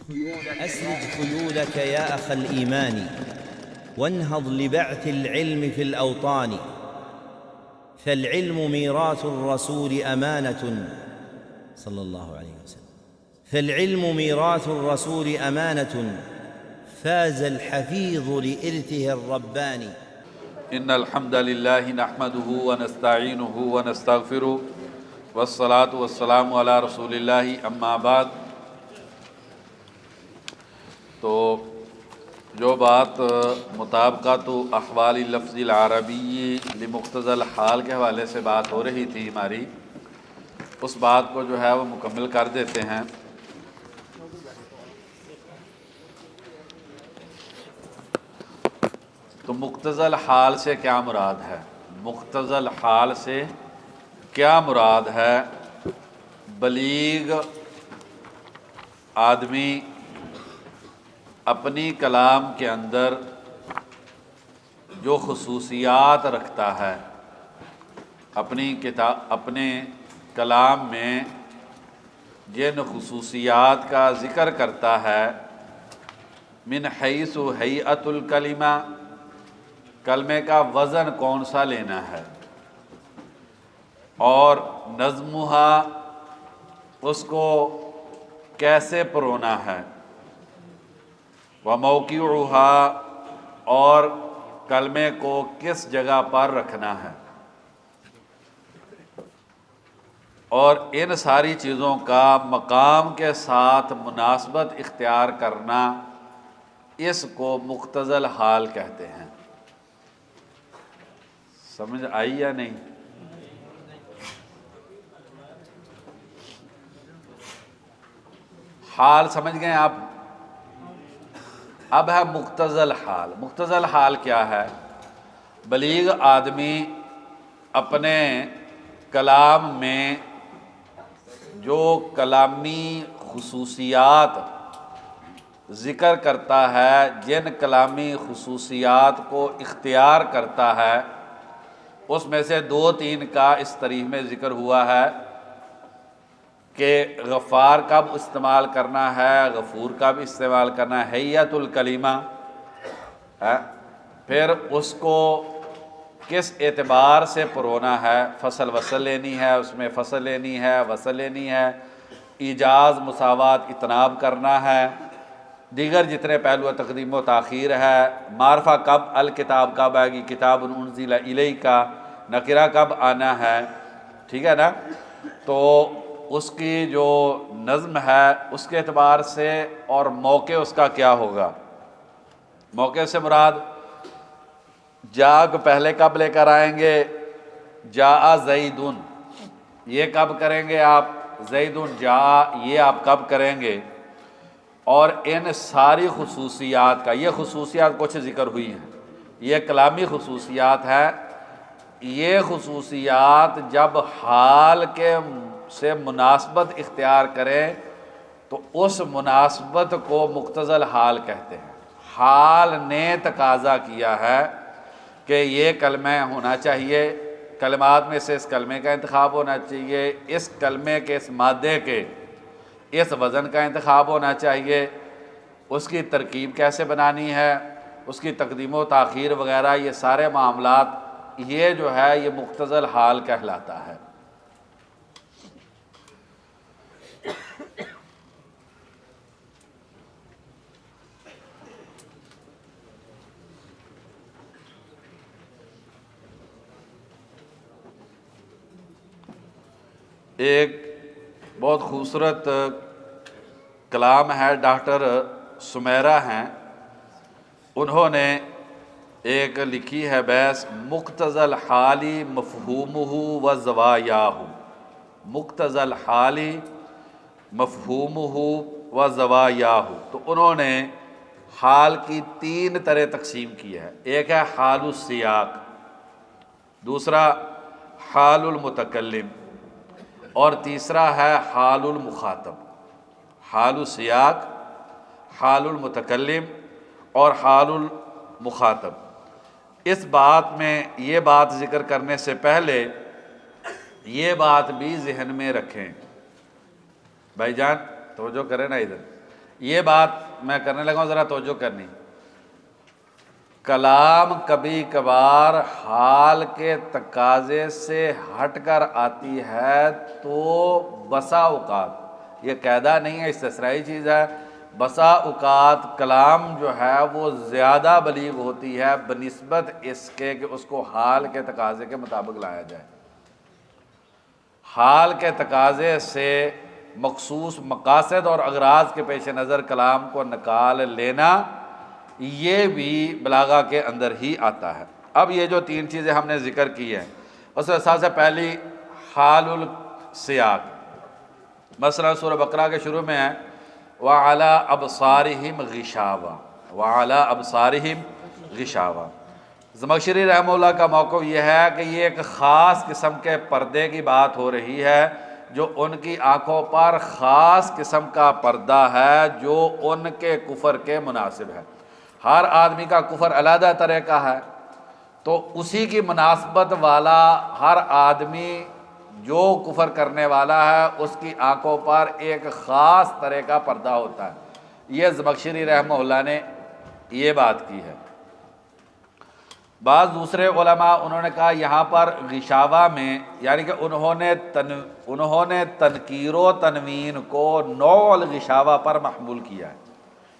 أسرج خيولك يا أخ الإيمان وانهض لبعث العلم في الأوطان، فالعلم ميراث الرسول أمانة صلى الله عليه وسلم، فالعلم ميراث الرسول أمانة فاز الحفيظ لإرثه الرباني. إن الحمد لله نحمده ونستعينه ونستغفره والصلاة والسلام على رسول الله أما بعد۔ تو جو بات مطابقت احوال اللفظ العربی لمقتضى الحال کے حوالے سے بات ہو رہی تھی ہماری، اس بات کو جو ہے وہ مکمل کر دیتے ہیں۔ تو مقتضى الحال سے کیا مراد ہے؟ مقتضى الحال سے کیا مراد ہے؟ بلیغ آدمی اپنی کلام کے اندر جو خصوصیات رکھتا ہے، اپنے کلام میں جن خصوصیات کا ذکر کرتا ہے، من حیث ہیئت الکلمہ، کلمے کا وزن کون سا لینا ہے، اور نظمہا، اس کو کیسے پرونا ہے، وموقعہا، اور کلمے کو کس جگہ پر رکھنا ہے، اور ان ساری چیزوں کا مقام کے ساتھ مناسبت اختیار کرنا، اس کو مقتضى الحال کہتے ہیں۔ سمجھ آئی یا نہیں؟ حال سمجھ گئے آپ؟ اب ہے مقتضى الحال۔ مقتضى الحال کیا ہے؟ بلیغ آدمی اپنے کلام میں جو کلامی خصوصیات ذکر کرتا ہے، جن کلامی خصوصیات کو اختیار کرتا ہے، اس میں سے دو تین کا اس طریق میں ذکر ہوا ہے کہ غفار کب استعمال کرنا ہے، غفور کب استعمال کرنا ہے، ہیئت الکلمہ ہے، پھر اس کو کس اعتبار سے پرونا ہے، فصل وصل لینی ہے، اس میں فصل لینی ہے، وصل لینی ہے، ایجاز مساوات اطناب کرنا ہے، دیگر جتنے پہلو تقدیم و تاخیر ہے، معرفہ کب، الکتاب کب آئے گی، کتاب انزل الیک کا نکرہ کب آنا ہے، ٹھیک ہے نا؟ تو اس کی جو نظم ہے اس کے اعتبار سے، اور موقع اس کا کیا ہوگا۔ موقع سے مراد جا کو پہلے کب لے کر آئیں گے، جاء زیدن، یہ کب کریں گے آپ، زیدن جاء، یہ آپ کب کریں گے، اور ان ساری خصوصیات کا، یہ خصوصیات کچھ ذکر ہوئی ہیں، یہ کلامی خصوصیات ہے، یہ خصوصیات جب حال کے سے مناسبت اختیار کریں تو اس مناسبت کو مقتضى الحال کہتے ہیں۔ حال نے تقاضا کیا ہے کہ یہ کلمہ ہونا چاہیے، کلمات میں سے اس کلمے کا انتخاب ہونا چاہیے، اس کلمے کے اس مادے کے اس وزن کا انتخاب ہونا چاہیے، اس کی ترکیب کیسے بنانی ہے، اس کی تقدیم و تاخیر وغیرہ، یہ سارے معاملات، یہ جو ہے یہ مقتضى الحال کہلاتا ہے۔ ایک بہت خوبصورت کلام ہے، ڈاکٹر سمیرہ ہیں، انہوں نے ایک لکھی ہے بحث، مقتضى الحال مفہومہ و زوایاہ، مقتضى الحال مفہومہ و زوایاہ۔ تو انہوں نے حال کی تین طرح تقسیم کی ہے، ایک ہے حال السیاق، دوسرا حال المتکلم، اور تیسرا ہے حال المخاطب۔ حال السیاق، حال المتکلم اور حال المخاطب۔ اس بات میں یہ بات ذکر کرنے سے پہلے یہ بات بھی ذہن میں رکھیں، بھائی جان توجہ کریں نا ادھر، یہ بات میں کرنے لگا ہوں، ذرا توجہ کرنی۔ کلام کبھی کبھار حال کے تقاضے سے ہٹ کر آتی ہے تو بسا اوقات، یہ قاعدہ نہیں ہے، استثنائی چیز ہے، بسا اوقات کلام جو ہے وہ زیادہ بلیغ ہوتی ہے بنسبت اس کے کہ اس کو حال کے تقاضے کے مطابق لایا جائے۔ حال کے تقاضے سے مخصوص مقاصد اور اغراض کے پیش نظر کلام کو نکال لینا، یہ بھی بلاغہ کے اندر ہی آتا ہے۔ اب یہ جو تین چیزیں ہم نے ذکر کی ہیں، اس میں سب سے پہلی حال السیاق، مثلا سورہ بقرہ کے شروع میں ہے وَعَلَىٰ أَبْصَارِهِمْ غِشَاوَةٌ وَعَلَىٰ أَبْصَارِهِمْ غِشَاوَةٌ۔ زمخشری رحمہ اللہ کا موقف یہ ہے کہ یہ ایک خاص قسم کے پردے کی بات ہو رہی ہے، جو ان کی آنکھوں پر خاص قسم کا پردہ ہے جو ان کے کفر کے مناسب ہے۔ ہر آدمی کا کفر علیحدہ طرح کا ہے، تو اسی کی مناسبت والا ہر آدمی جو کفر کرنے والا ہے اس کی آنکھوں پر ایک خاص طرح کا پردہ ہوتا ہے۔ یہ زمخشری رحمہ اللہ نے یہ بات کی ہے۔ بعض دوسرے علماء انہوں نے کہا یہاں پر غشاوہ میں یعنی کہ انہوں نے تنکیر و تنوین کو نوع الغشاوہ پر محمول کیا ہے۔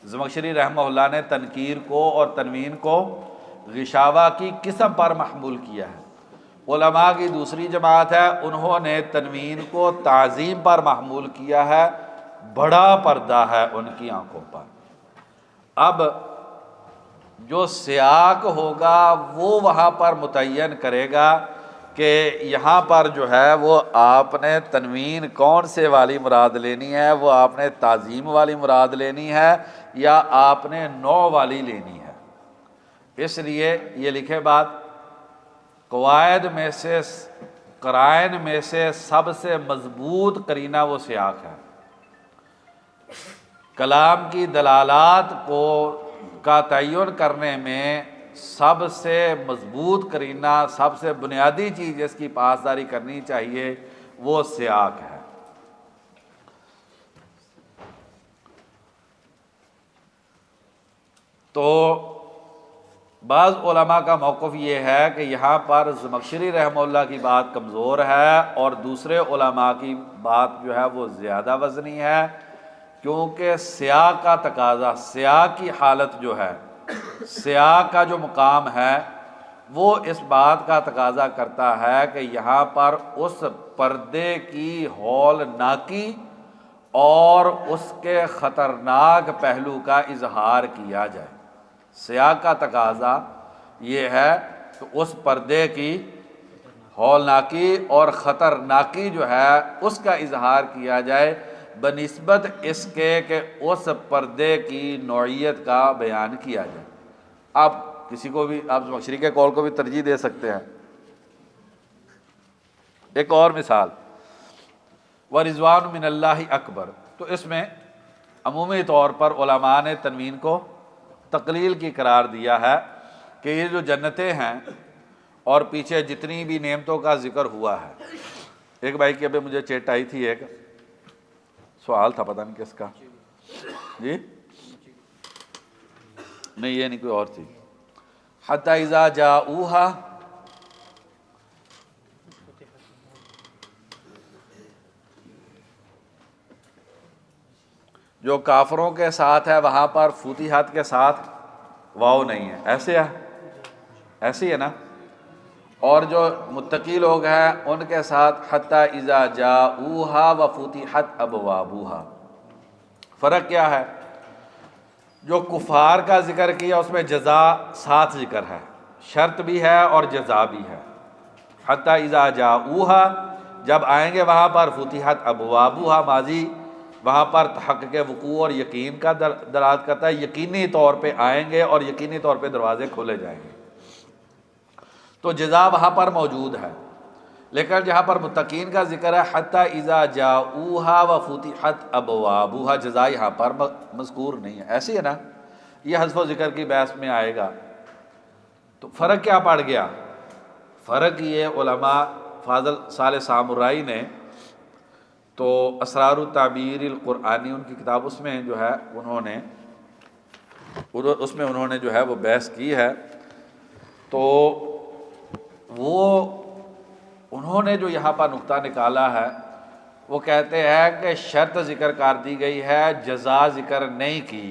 زمخشری رحمہ اللہ نے تنکیر کو اور تنوین کو غشاوہ کی قسم پر محمول کیا ہے۔ علماء کی دوسری جماعت ہے، انہوں نے تنوین کو تعظیم پر محمول کیا ہے، بڑا پردہ ہے ان کی آنکھوں پر۔ اب جو سیاق ہوگا وہ وہاں پر متعین کرے گا کہ یہاں پر جو ہے وہ آپ نے تنوین کون سے والی مراد لینی ہے، وہ آپ نے تعظیم والی مراد لینی ہے یا آپ نے نوع والی لینی ہے۔ اس لیے یہ لکھے بات، قواعد میں سے قرائن میں سے سب سے مضبوط قرینہ وہ سیاق ہے۔ کلام کی دلالات کا تعین کرنے میں سب سے مضبوط قرینہ، سب سے بنیادی چیز جس کی پاسداری کرنی چاہیے وہ سیاق ہے۔ تو بعض علماء کا موقف یہ ہے کہ یہاں پر زمخشری رحمہ اللہ کی بات کمزور ہے اور دوسرے علماء کی بات جو ہے وہ زیادہ وزنی ہے، کیونکہ سیاق کا تقاضا، سیاق کی حالت جو ہے، سیاق کا جو مقام ہے وہ اس بات کا تقاضا کرتا ہے کہ یہاں پر اس پردے کی ہولناکی اور اس کے خطرناک پہلو کا اظہار کیا جائے۔ سیاق کا تقاضا یہ ہے کہ اس پردے کی ہولناکی اور خطرناکی جو ہے اس کا اظہار کیا جائے بنسبت اس کے کہ اس پردے کی نوعیت کا بیان کیا جائے۔ آپ کسی کو بھی، آپ زمخشری کے قول کو بھی ترجیح دے سکتے ہیں۔ ایک اور مثال، وَرِضْوَانٌ مِّنَ اللَّهِ اکبر، تو اس میں عمومی طور پر علماء نے تنوین کو تقلیل کی قرار دیا ہے کہ یہ جو جنتیں ہیں اور پیچھے جتنی بھی نعمتوں کا ذکر ہوا ہے۔ ایک بھائی کی ابھی مجھے چیٹ آئی تھی، ایک سوال تھا، پتہ نہیں کس کا، جی نہیں یہ نہیں کوئی اور تھی۔ حتی اذا جاؤہا، جو کافروں کے ساتھ ہے وہاں پر فتحت کے ساتھ واو نہیں ہے، ایسے ہے، ایسی ہے نا، اور جو متقی لوگ ہیں ان کے ساتھ حتی اذا جاؤہا وفتحت ابوابہا۔ فرق کیا ہے؟ جو کفار کا ذکر کیا اس میں جزا ساتھ ذکر ہے، شرط بھی ہے اور جزا بھی ہے۔ حتی اذا جاؤہا، جب آئیں گے وہاں پر، فتحت ابوابہا ماضی وہاں پر تحقق وقوع اور یقین کا دلالت کرتا ہے، یقینی طور پہ آئیں گے اور یقینی طور پہ دروازے کھولے جائیں گے، تو جزا وہاں پر موجود ہے۔ لیکن جہاں پر متقین کا ذکر ہے حتی اذا جاؤہا وفتحت ابوابہا، جزا یہاں پر مذکور نہیں ہے، ایسی ہے نا، یہ حذف و ذکر کی بحث میں آئے گا۔ تو فرق کیا پڑ گیا؟ فرق یہ علماء فاضل صالح سامرائی نے تو اسرار التعبیر القرآنی ان کی کتاب، اس میں جو ہے انہوں نے جو ہے وہ بحث کی ہے. تو انہوں نے جو یہاں پر نقطہ نکالا ہے وہ کہتے ہیں کہ شرط ذکر کر دی گئی ہے، جزا ذکر نہیں کی.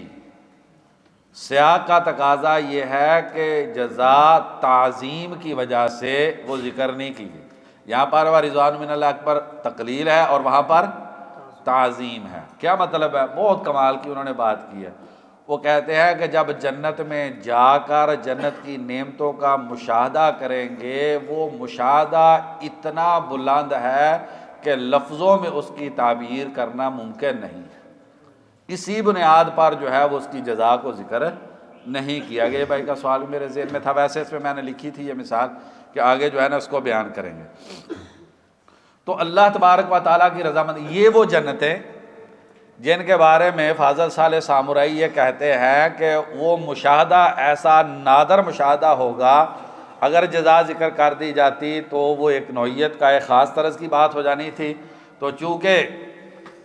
سیاق کا تقاضا یہ ہے کہ جزا تعظیم کی وجہ سے وہ ذکر نہیں کی گئی. یہاں پر رضوان من اللہ اکبر تقلیل ہے اور وہاں پر تعظیم ہے. کیا مطلب ہے؟ بہت کمال کی انہوں نے بات کی ہے. وہ کہتے ہیں کہ جب جنت میں جا کر جنت کی نعمتوں کا مشاہدہ کریں گے، وہ مشاہدہ اتنا بلند ہے کہ لفظوں میں اس کی تعبیر کرنا ممکن نہیں. اسی بنیاد پر جو ہے وہ اس کی جزا کو ذکر نہیں کیا گیا. بھائی کا سوال میرے ذہن میں تھا، ویسے اس میں میں نے لکھی تھی یہ مثال کہ آگے جو ہے نا اس کو بیان کریں گے. تو اللہ تبارک و تعالیٰ کی رضامندی، یہ وہ جنتیں جن کے بارے میں فاضل صالح سامورائی یہ کہتے ہیں کہ وہ مشاہدہ ایسا نادر مشاہدہ ہوگا، اگر جزا ذکر کر دی جاتی تو وہ ایک نوعیت کا ایک خاص طرز کی بات ہو جانی تھی. تو چونکہ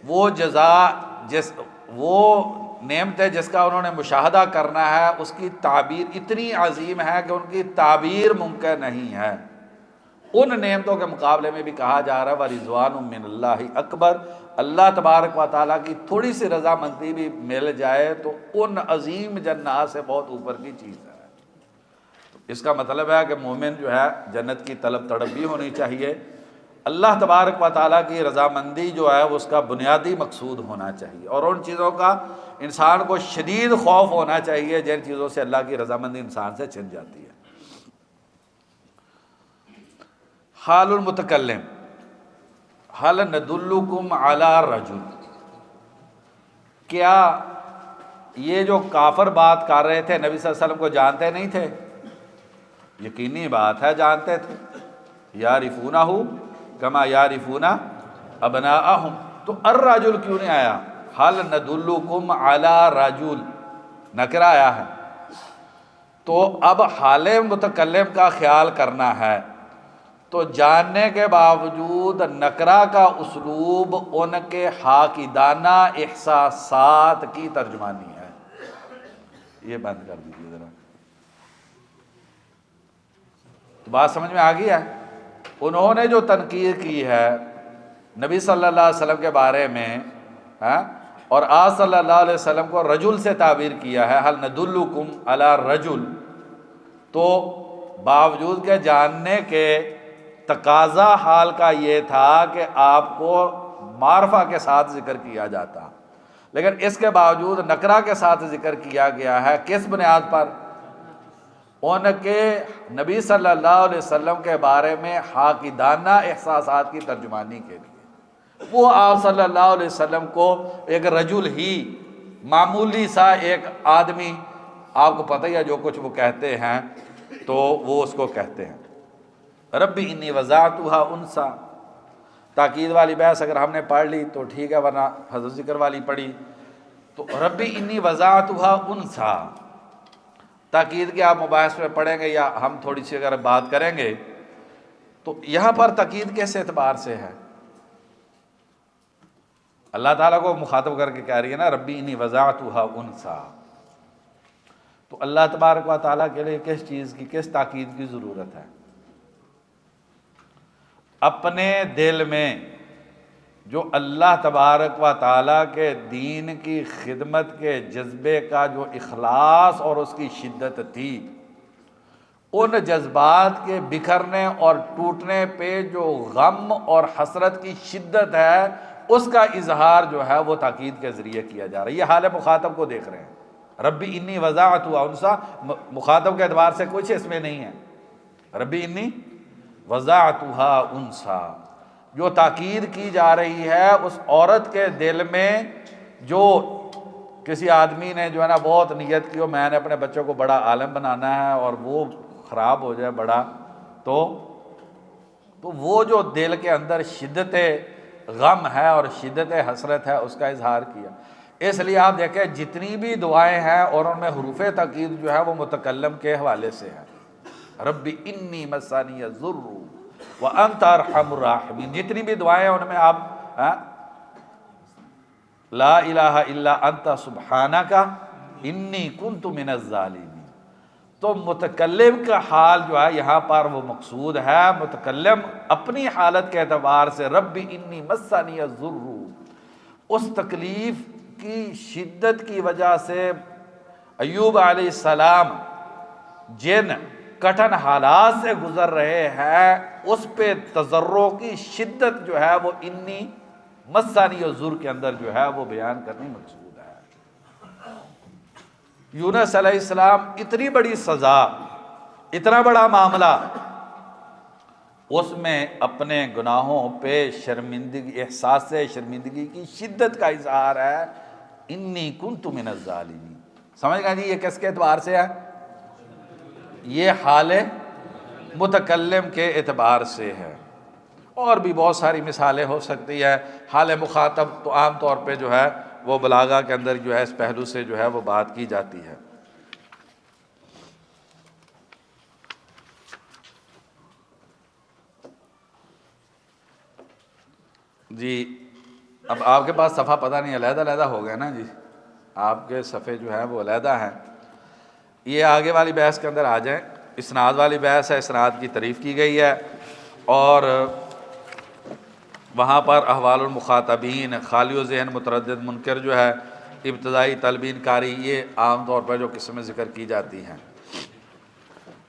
وہ جزا وہ نعمت جس کا انہوں نے مشاہدہ کرنا ہے، اس کی تعبیر اتنی عظیم ہے کہ ان کی تعبیر ممکن نہیں ہے. ان نعمتوں کے مقابلے میں بھی کہا جا رہا ہے وَرِضْوَانٌ مِّنَ اللَّهِ اکبر. اللہ تبارک و تعالیٰ کی تھوڑی سی رضامندی بھی مل جائے تو ان عظیم جنات سے بہت اوپر کی چیز ہے. اس کا مطلب ہے کہ مومن جو ہے جنت کی طلب تڑپ بھی ہونی چاہیے. اللہ تبارک و تعالیٰ کی رضامندی جو ہے وہ اس کا بنیادی مقصود ہونا چاہیے، اور ان چیزوں کا انسان کو شدید خوف ہونا چاہیے جن چیزوں سے اللہ کی رضامندی انسان سے چھن جاتی ہے. حال المتکلم حل ندلکم علی رجل، کیا یہ جو کافر بات کر رہے تھے نبی صلی اللہ علیہ وسلم کو جانتے نہیں تھے؟ یقینی بات ہے جانتے تھے. یعرفونہ کما یعرفون ابناءہم. تو الرجل کیوں نہیں آیا؟ حل ندلکم علی رجل نکرہ آیا ہے. تو اب حال متکلم کا خیال کرنا ہے، تو جاننے کے باوجود نکرہ کا اسلوب ان کے حاقدانہ احساسات کی ترجمانی ہے. یہ بند کر دیجیے ذرا. تو بات سمجھ میں آ گئی ہے؟ انہوں نے جو تنقید کی ہے نبی صلی اللہ علیہ وسلم کے بارے میں، اور آج صلی اللہ علیہ وسلم کو رجل سے تعبیر کیا ہے، حل ندلکم علی رجل، تو باوجود کے جاننے کے تقاضا حال کا یہ تھا کہ آپ کو معرفہ کے ساتھ ذکر کیا جاتا، لیکن اس کے باوجود نکرہ کے ساتھ ذکر کیا گیا ہے. کس بنیاد پر؟ ان کے نبی صلی اللہ علیہ وسلم کے بارے میں حاقدانہ احساسات کی ترجمانی کے لیے. وہ آپ صلی اللہ علیہ وسلم کو ایک رجل ہی، معمولی سا ایک آدمی، آپ کو پتہ ہی ہے جو کچھ وہ کہتے ہیں تو وہ اس کو کہتے ہیں ربی انی وضعتھا انثی. تاکید والی بحث اگر ہم نے پڑھ لی تو ٹھیک ہے، ورنہ حضرت ذکر والی پڑھی. تو ربی انی وضعتھا انثی، تاکید کے آپ مباحث میں پڑھیں گے یا ہم تھوڑی سی اگر بات کریں گے تو یہاں پر تاکید کس اعتبار سے ہے؟ اللہ تعالیٰ کو مخاطب کر کے کہہ رہی ہے نا ربی انی وضعتھا انثی. تو اللہ تبارک و تعالیٰ کے لیے کس چیز کی، کس تاکید کی ضرورت ہے؟ اپنے دل میں جو اللہ تبارک و تعالیٰ کے دین کی خدمت کے جذبے کا جو اخلاص اور اس کی شدت تھی، ان جذبات کے بکھرنے اور ٹوٹنے پہ جو غم اور حسرت کی شدت ہے، اس کا اظہار جو ہے وہ تاکید کے ذریعے کیا جا رہا ہے. یہ حال مخاطب کو دیکھ رہے ہیں. ربی انی وضعتھا انثی مخاطب کے اعتبار سے کچھ اس میں نہیں ہے. ربی انی وضعتھا انثی، جو تاکید کی جا رہی ہے اس عورت کے دل میں، جو کسی آدمی نے جو ہے نا بہت نیت کی ہو میں نے اپنے بچوں کو بڑا عالم بنانا ہے اور وہ خراب ہو جائے بڑا، تو وہ جو دل کے اندر شدت غم ہے اور شدت حسرت ہے اس کا اظہار کیا. اس لیے آپ دیکھیں جتنی بھی دعائیں ہیں اور ان میں حروف تاکید جو ہے وہ متکلم کے حوالے سے ہے. ربی انی مسنی الضر وانت ارحم الراحمین، جتنی بھی دعائیں ان میں آپ لا الہ الا انت سبحانک انی کنت من الظالمین۔ تو متکلم کا حال جو ہے یہاں پر وہ مقصود ہے۔ متکلم اپنی حالت کے اعتبار سے رب انی مسنی الضر، اس تکلیف کی شدت کی وجہ سے ایوب علیہ السلام جن کٹھن حالات سے گزر رہے ہیں اس پہ تضرع کی شدت جو ہے وہ انی مسنی الضر کے اندر جو ہے وہ بیان کرنی مقصود ہے۔ یونس علیہ السلام اتنی بڑی سزا، اتنا بڑا معاملہ، اس میں اپنے گناہوں پہ شرمندگی، احساس شرمندگی کی شدت کا اظہار ہے، انی کنت من الظالمین۔ سمجھ گئے جی یہ کس کے اعتبار سے ہے؟ یہ حال متکلم کے اعتبار سے ہے۔ اور بھی بہت ساری مثالیں ہو سکتی ہے۔ حال مخاطب تو عام طور پہ جو ہے وہ بلاغہ کے اندر جو ہے اس پہلو سے جو ہے وہ بات کی جاتی ہے۔ جی اب آپ کے پاس صفحہ پتہ نہیں علیحدہ علیحدہ ہو گیا نا جی، آپ کے صفحے جو ہیں وہ علیحدہ ہیں۔ یہ آگے والی بحث کے اندر آ جائیں، اسناد والی بحث ہے، اسناد کی تعریف کی گئی ہے، اور وہاں پر احوال المخاطبین، خالی و ذہن متردد منکر جو ہے، ابتدائی تلبین کاری، یہ عام طور پر جو قسمیں ذکر کی جاتی ہیں۔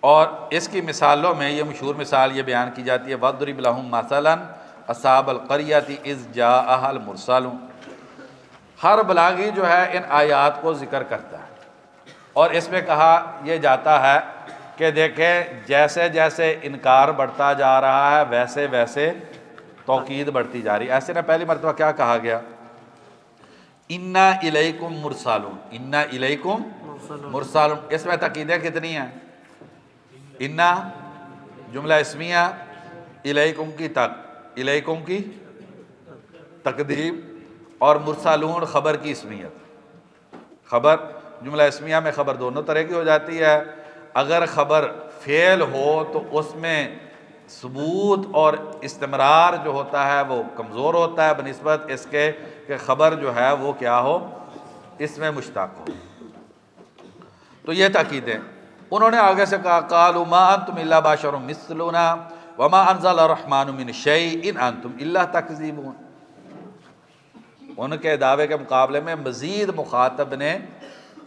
اور اس کی مثالوں میں یہ مشہور مثال یہ بیان کی جاتی ہے، وَاضْرِبْ لَهُم مَثَلًا أَصْحَابَ الْقَرْيَةِ إِذْ جَاءَهَا الْمُرْسَلُونَ۔ ہر بلاغی جو ہے ان آیات کو ذکر کرتا ہے، اور اس میں کہا یہ جاتا ہے کہ دیکھیں جیسے جیسے انکار بڑھتا جا رہا ہے ویسے ویسے توقید بڑھتی جا رہی ہے۔ ایسے نہ پہلی مرتبہ کیا کہا گیا؟ اِنَّا إِلَيْكُمْ مُرْسَلُونَ، اِنَّا إِلَيْكُمْ مُرْسَلُونَ۔ اس میں تاکیدیں کتنی ہیں؟ اِنَّا جملہ اسمیہ، الیکم کی الیکم کی تقدیم، اور مرسلون خبر کی اسمیت۔ خبر جملہ اسمیہ میں خبر دونوں طرح کی ہو جاتی ہے۔ اگر خبر فعل ہو تو اس میں ثبوت اور استمرار جو ہوتا ہے وہ کمزور ہوتا ہے بنسبت اس کے کہ خبر جو ہے وہ کیا ہو، اس میں مشتق ہو۔ تو یہ تاکیدیں۔ انہوں نے آگے سے کہا قالوا ما انتم الا بشر مثلنا وما انزل الرحمن من شيء ان انتم الا تكذبون۔ ان کے دعوے کے مقابلے میں مزید مخاطب نے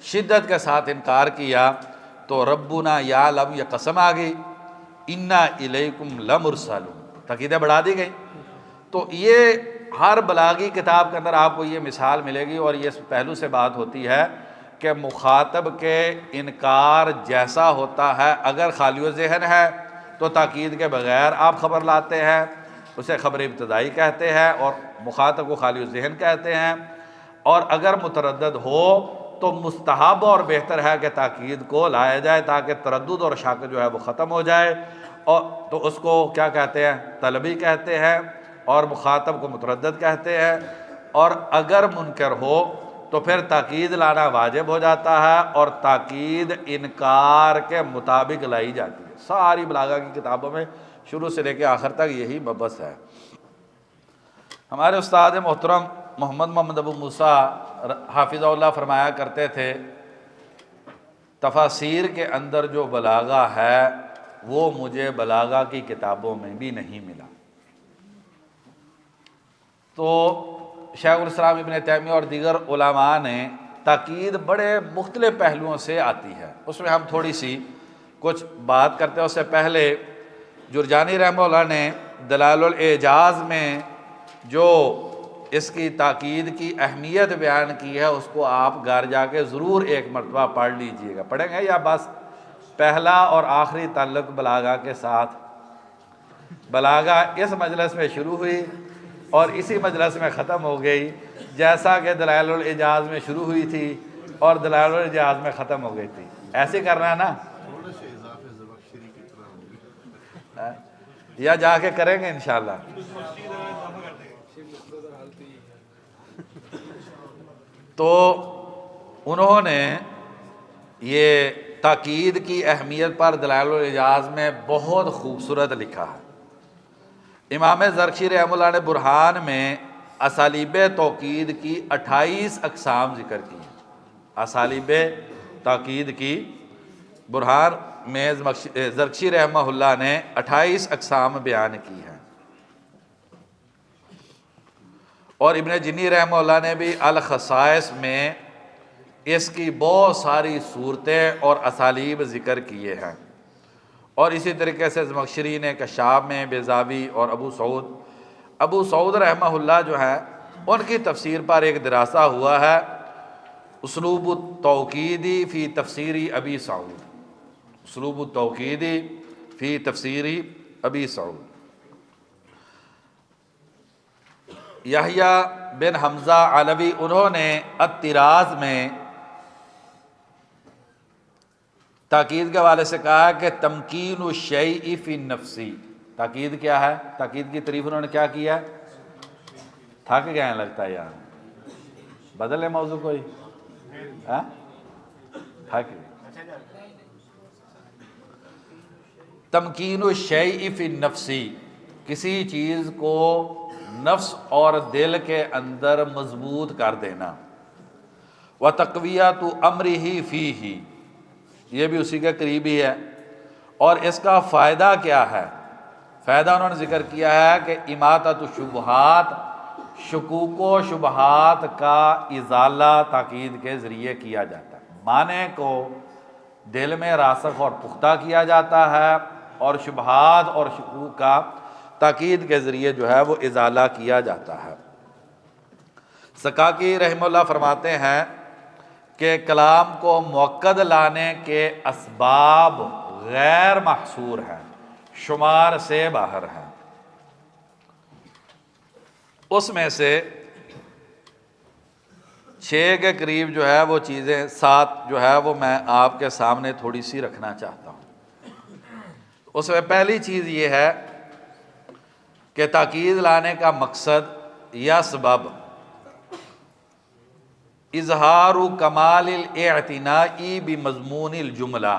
شدت کے ساتھ انکار کیا، تو ربنا یعلم یہ قسم آ گئی، انا الیکم لمرسلون، تاکیدیں بڑھا دی گئی۔ تو یہ ہر بلاغی کتاب کے اندر آپ کو یہ مثال ملے گی، اور یہ اس پہلو سے بات ہوتی ہے کہ مخاطب کے انکار جیسا ہوتا ہے، اگر خالی و ذہن ہے تو تاکید کے بغیر آپ خبر لاتے ہیں، اسے خبر ابتدائی کہتے ہیں، اور مخاطب کو خالی و ذہن کہتے ہیں۔ اور اگر متردد ہو تو مستحب اور بہتر ہے کہ تاکید کو لایا جائے تاکہ تردد اور شک جو ہے وہ ختم ہو جائے، اور تو اس کو کیا کہتے ہیں؟ طلبی کہتے ہیں، اور مخاطب کو متردد کہتے ہیں۔ اور اگر منکر ہو تو پھر تاکید لانا واجب ہو جاتا ہے، اور تاکید انکار کے مطابق لائی جاتی ہے۔ ساری بلاغہ کی کتابوں میں شروع سے لے کے آخر تک یہی مبحث ہے۔ ہمارے استاد محترم محمد ابو موسیٰ حافظہ اللہ فرمایا کرتے تھے، تفاسیر کے اندر جو بلاغہ ہے وہ مجھے بلاغہ کی کتابوں میں بھی نہیں ملا۔ تو شیخ الاسلام ابن تیمیہ اور دیگر علماء نے تاکید بڑے مختلف پہلوؤں سے آتی ہے، اس میں ہم تھوڑی سی کچھ بات کرتے ہیں۔ اس سے پہلے جرجانی رحمہ اللہ نے دلائل الاعجاز میں جو اس کی تاکید کی اہمیت بیان کی ہے اس کو آپ گھر جا کے ضرور ایک مرتبہ پڑھ لیجئے گا۔ پڑھیں گے یا بس پہلا اور آخری تعلق بلاغہ کے ساتھ؟ بلاغہ اس مجلس میں شروع ہوئی اور اسی مجلس میں ختم ہو گئی، جیسا کہ دلائل الاعجاز میں شروع ہوئی تھی اور دلائل الاعجاز میں ختم ہو گئی تھی۔ ایسے کرنا ہے نا، یا جا کے کریں گے انشاءاللہ۔ تو انہوں نے یہ تاکید کی اہمیت پر دلائل الاعجاز میں بہت خوبصورت لکھا ہے۔ امام زرکشی رحمہ اللہ نے برہان میں اسالیب توکید کی 28 اقسام ذکر کی ہیں۔ اسالیب تاکید کی برہان میں زرکشی رحمہ اللہ نے 28 اقسام بیان کی ہیں، اور ابن جنی رحمہ اللہ نے بھی الخصائص میں اس کی بہت ساری صورتیں اور اسالیب ذکر کیے ہیں، اور اسی طریقے سے زمخشری نے کشاف میں، بیضاوی اور ابو سعود رحمہ اللہ جو ہے ان کی تفسیر پر ایک دراسہ ہوا ہے، اسلوب التوکیدی فی تفسیری ابی سعود، اسلوب التوکیدی فی تفسیری ابی سعود۔ یحییٰ بن حمزہ علوی انہوں نے الطراز میں تاکید کے حوالے سے کہا کہ تمکین الشیء فی النفسی۔ تاکید کیا ہے؟ تاکید کی تعریف انہوں نے کیا کیا ہے؟ تھک گئے ہیں لگتا ہے یار، بدل ہے موضوع کوئی، تھک گئے۔ تمکین الشیء فی النفسی، کسی چیز کو نفس اور دل کے اندر مضبوط کر دینا، وتقویۃ امرہ فیہ، یہ بھی اسی کے قریب ہی ہے، اور اس کا فائدہ کیا ہے؟ فائدہ انہوں نے ذکر کیا ہے کہ اماطۃ الشبہات، شکوک و شبہات کا ازالہ تاکید کے ذریعے کیا جاتا ہے، معنی کو دل میں راسخ اور پختہ کیا جاتا ہے، اور شبہات اور شکوک کا تاکید کے ذریعے جو ہے وہ ازالہ کیا جاتا ہے۔ سکاکی رحمہ اللہ فرماتے ہیں کہ کلام کو مؤکد لانے کے اسباب غیر محصور ہیں، شمار سے باہر ہیں۔ اس میں سے 6 کے قریب جو ہے وہ چیزیں، 7 جو ہے وہ میں آپ کے سامنے تھوڑی سی رکھنا چاہتا ہوں۔ اس میں پہلی چیز یہ ہے کہ تاکید لانے کا مقصد یا سبب اظہار کمال الاعتناء بمضمون الجملہ،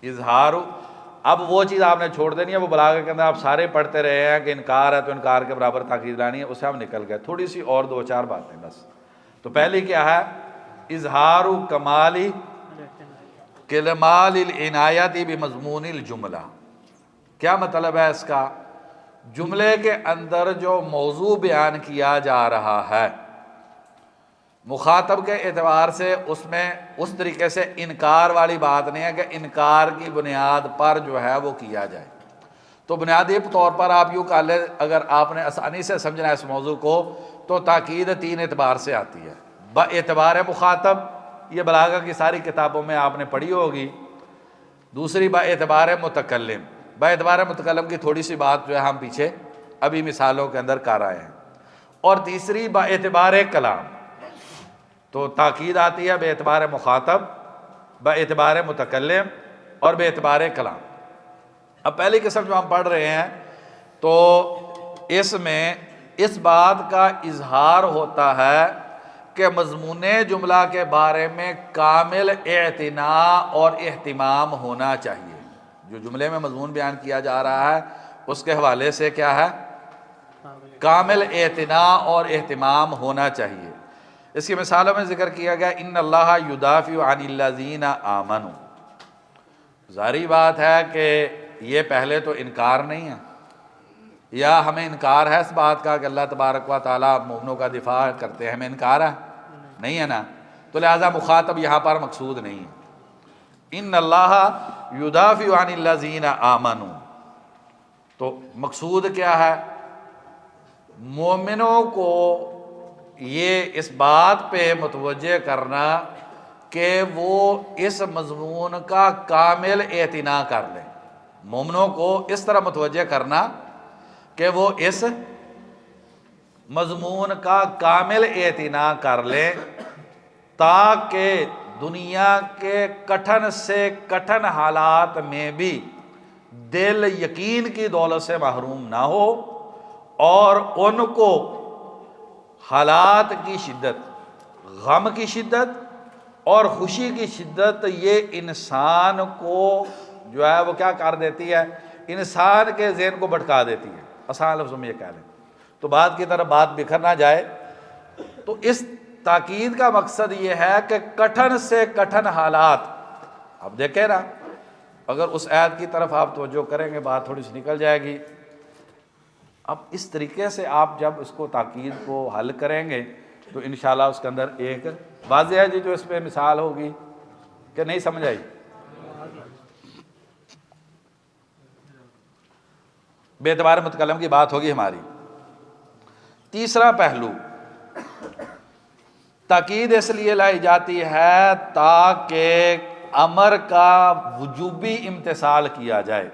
اظہار، اب وہ چیز آپ نے چھوڑ دینی ہے، وہ بلاغہ کے اندر آپ سارے پڑھتے رہے ہیں کہ انکار ہے تو انکار کے برابر تاکید لانی ہے، اسے ہم نکل گئے، تھوڑی سی اور 2-4 باتیں بس۔ تو پہلی کیا ہے؟ اظہار کمال العنایت بمضمون الجملہ۔ کیا مطلب ہے اس کا؟ جملے کے اندر جو موضوع بیان کیا جا رہا ہے، مخاطب کے اعتبار سے اس میں اس طریقے سے انکار والی بات نہیں ہے کہ انکار کی بنیاد پر جو ہے وہ کیا جائے۔ تو بنیادی طور پر آپ یوں کہہ لیں، اگر آپ نے آسانی سے سمجھنا ہے اس موضوع کو، تو تاکید 3 اعتبار سے آتی ہے۔ با اعتبار مخاطب، یہ بلاغہ کی ساری کتابوں میں آپ نے پڑھی ہوگی۔ دوسری با اعتبار متکلم، با اعتبار متکلم کی تھوڑی سی بات جو ہے ہم پیچھے ابھی مثالوں کے اندر کر آئے ہیں۔ اور تیسری با اعتبار کلام، تو تاکید آتی ہے بے اعتبار مخاطب، با اعتبار متکلم اور بے اعتبار کلام۔ اب پہلی قسم جو ہم پڑھ رہے ہیں تو اس میں اس بات کا اظہار ہوتا ہے کہ مضمون جملہ کے بارے میں کامل اعتناء اور اہتمام ہونا چاہیے۔ جو جملے میں مضمون بیان کیا جا رہا ہے اس کے حوالے سے کیا ہے؟ کامل اعتناء اور اہتمام ہونا چاہیے۔ اس کی مثالوں میں ذکر کیا گیا ان اللہ یدافع عن الذین آمنوا۔ ظاہری بات ہے کہ یہ پہلے تو انکار نہیں ہے، یا ہمیں انکار ہے اس بات کا کہ اللہ تبارک و تعالیٰ مومنوں کا دفاع کرتے ہیں، ہمیں انکار ہے نہیں ہے نا، تو لہذا مخاطب یہاں پر مقصود نہیں ہے۔ ان اللہ یدافع عن الذین آمنوا، تو مقصود کیا ہے؟ مومنوں کو یہ اس بات پہ متوجہ کرنا کہ وہ اس مضمون کا کامل اعتناء کر لیں، مومنوں کو اس طرح متوجہ کرنا کہ وہ اس مضمون کا کامل اعتناء کر لیں، تاکہ دنیا کے کٹھن سے کٹھن حالات میں بھی دل یقین کی دولت سے محروم نہ ہو، اور ان کو حالات کی شدت، غم کی شدت اور خوشی کی شدت یہ انسان کو جو ہے وہ کیا کر دیتی ہے؟ انسان کے ذہن کو بھٹکا دیتی ہے، آسان لفظوں میں یہ کہہ لیں۔ تو بات کی طرف بات بکھر نہ جائے۔ تو اس تاکید کا مقصد یہ ہے کہ کٹھن سے کٹھن حالات، اب دیکھیں نا، اگر اس آیت کی طرف آپ توجہ کریں گے بات تھوڑی سی نکل جائے گی۔ اب اس طریقے سے آپ جب اس کو تاکید کو حل کریں گے تو انشاءاللہ اس کے اندر ایک واضح ہے جی جو اس پہ مثال ہوگی کہ نہیں سمجھ آئی؟ بے اعتبار متکلم کی بات ہوگی ہماری۔ تیسرا پہلو، تاکید اس لیے لائی جاتی ہے تاکہ امر کا وجوبی امتثال کیا جائے۔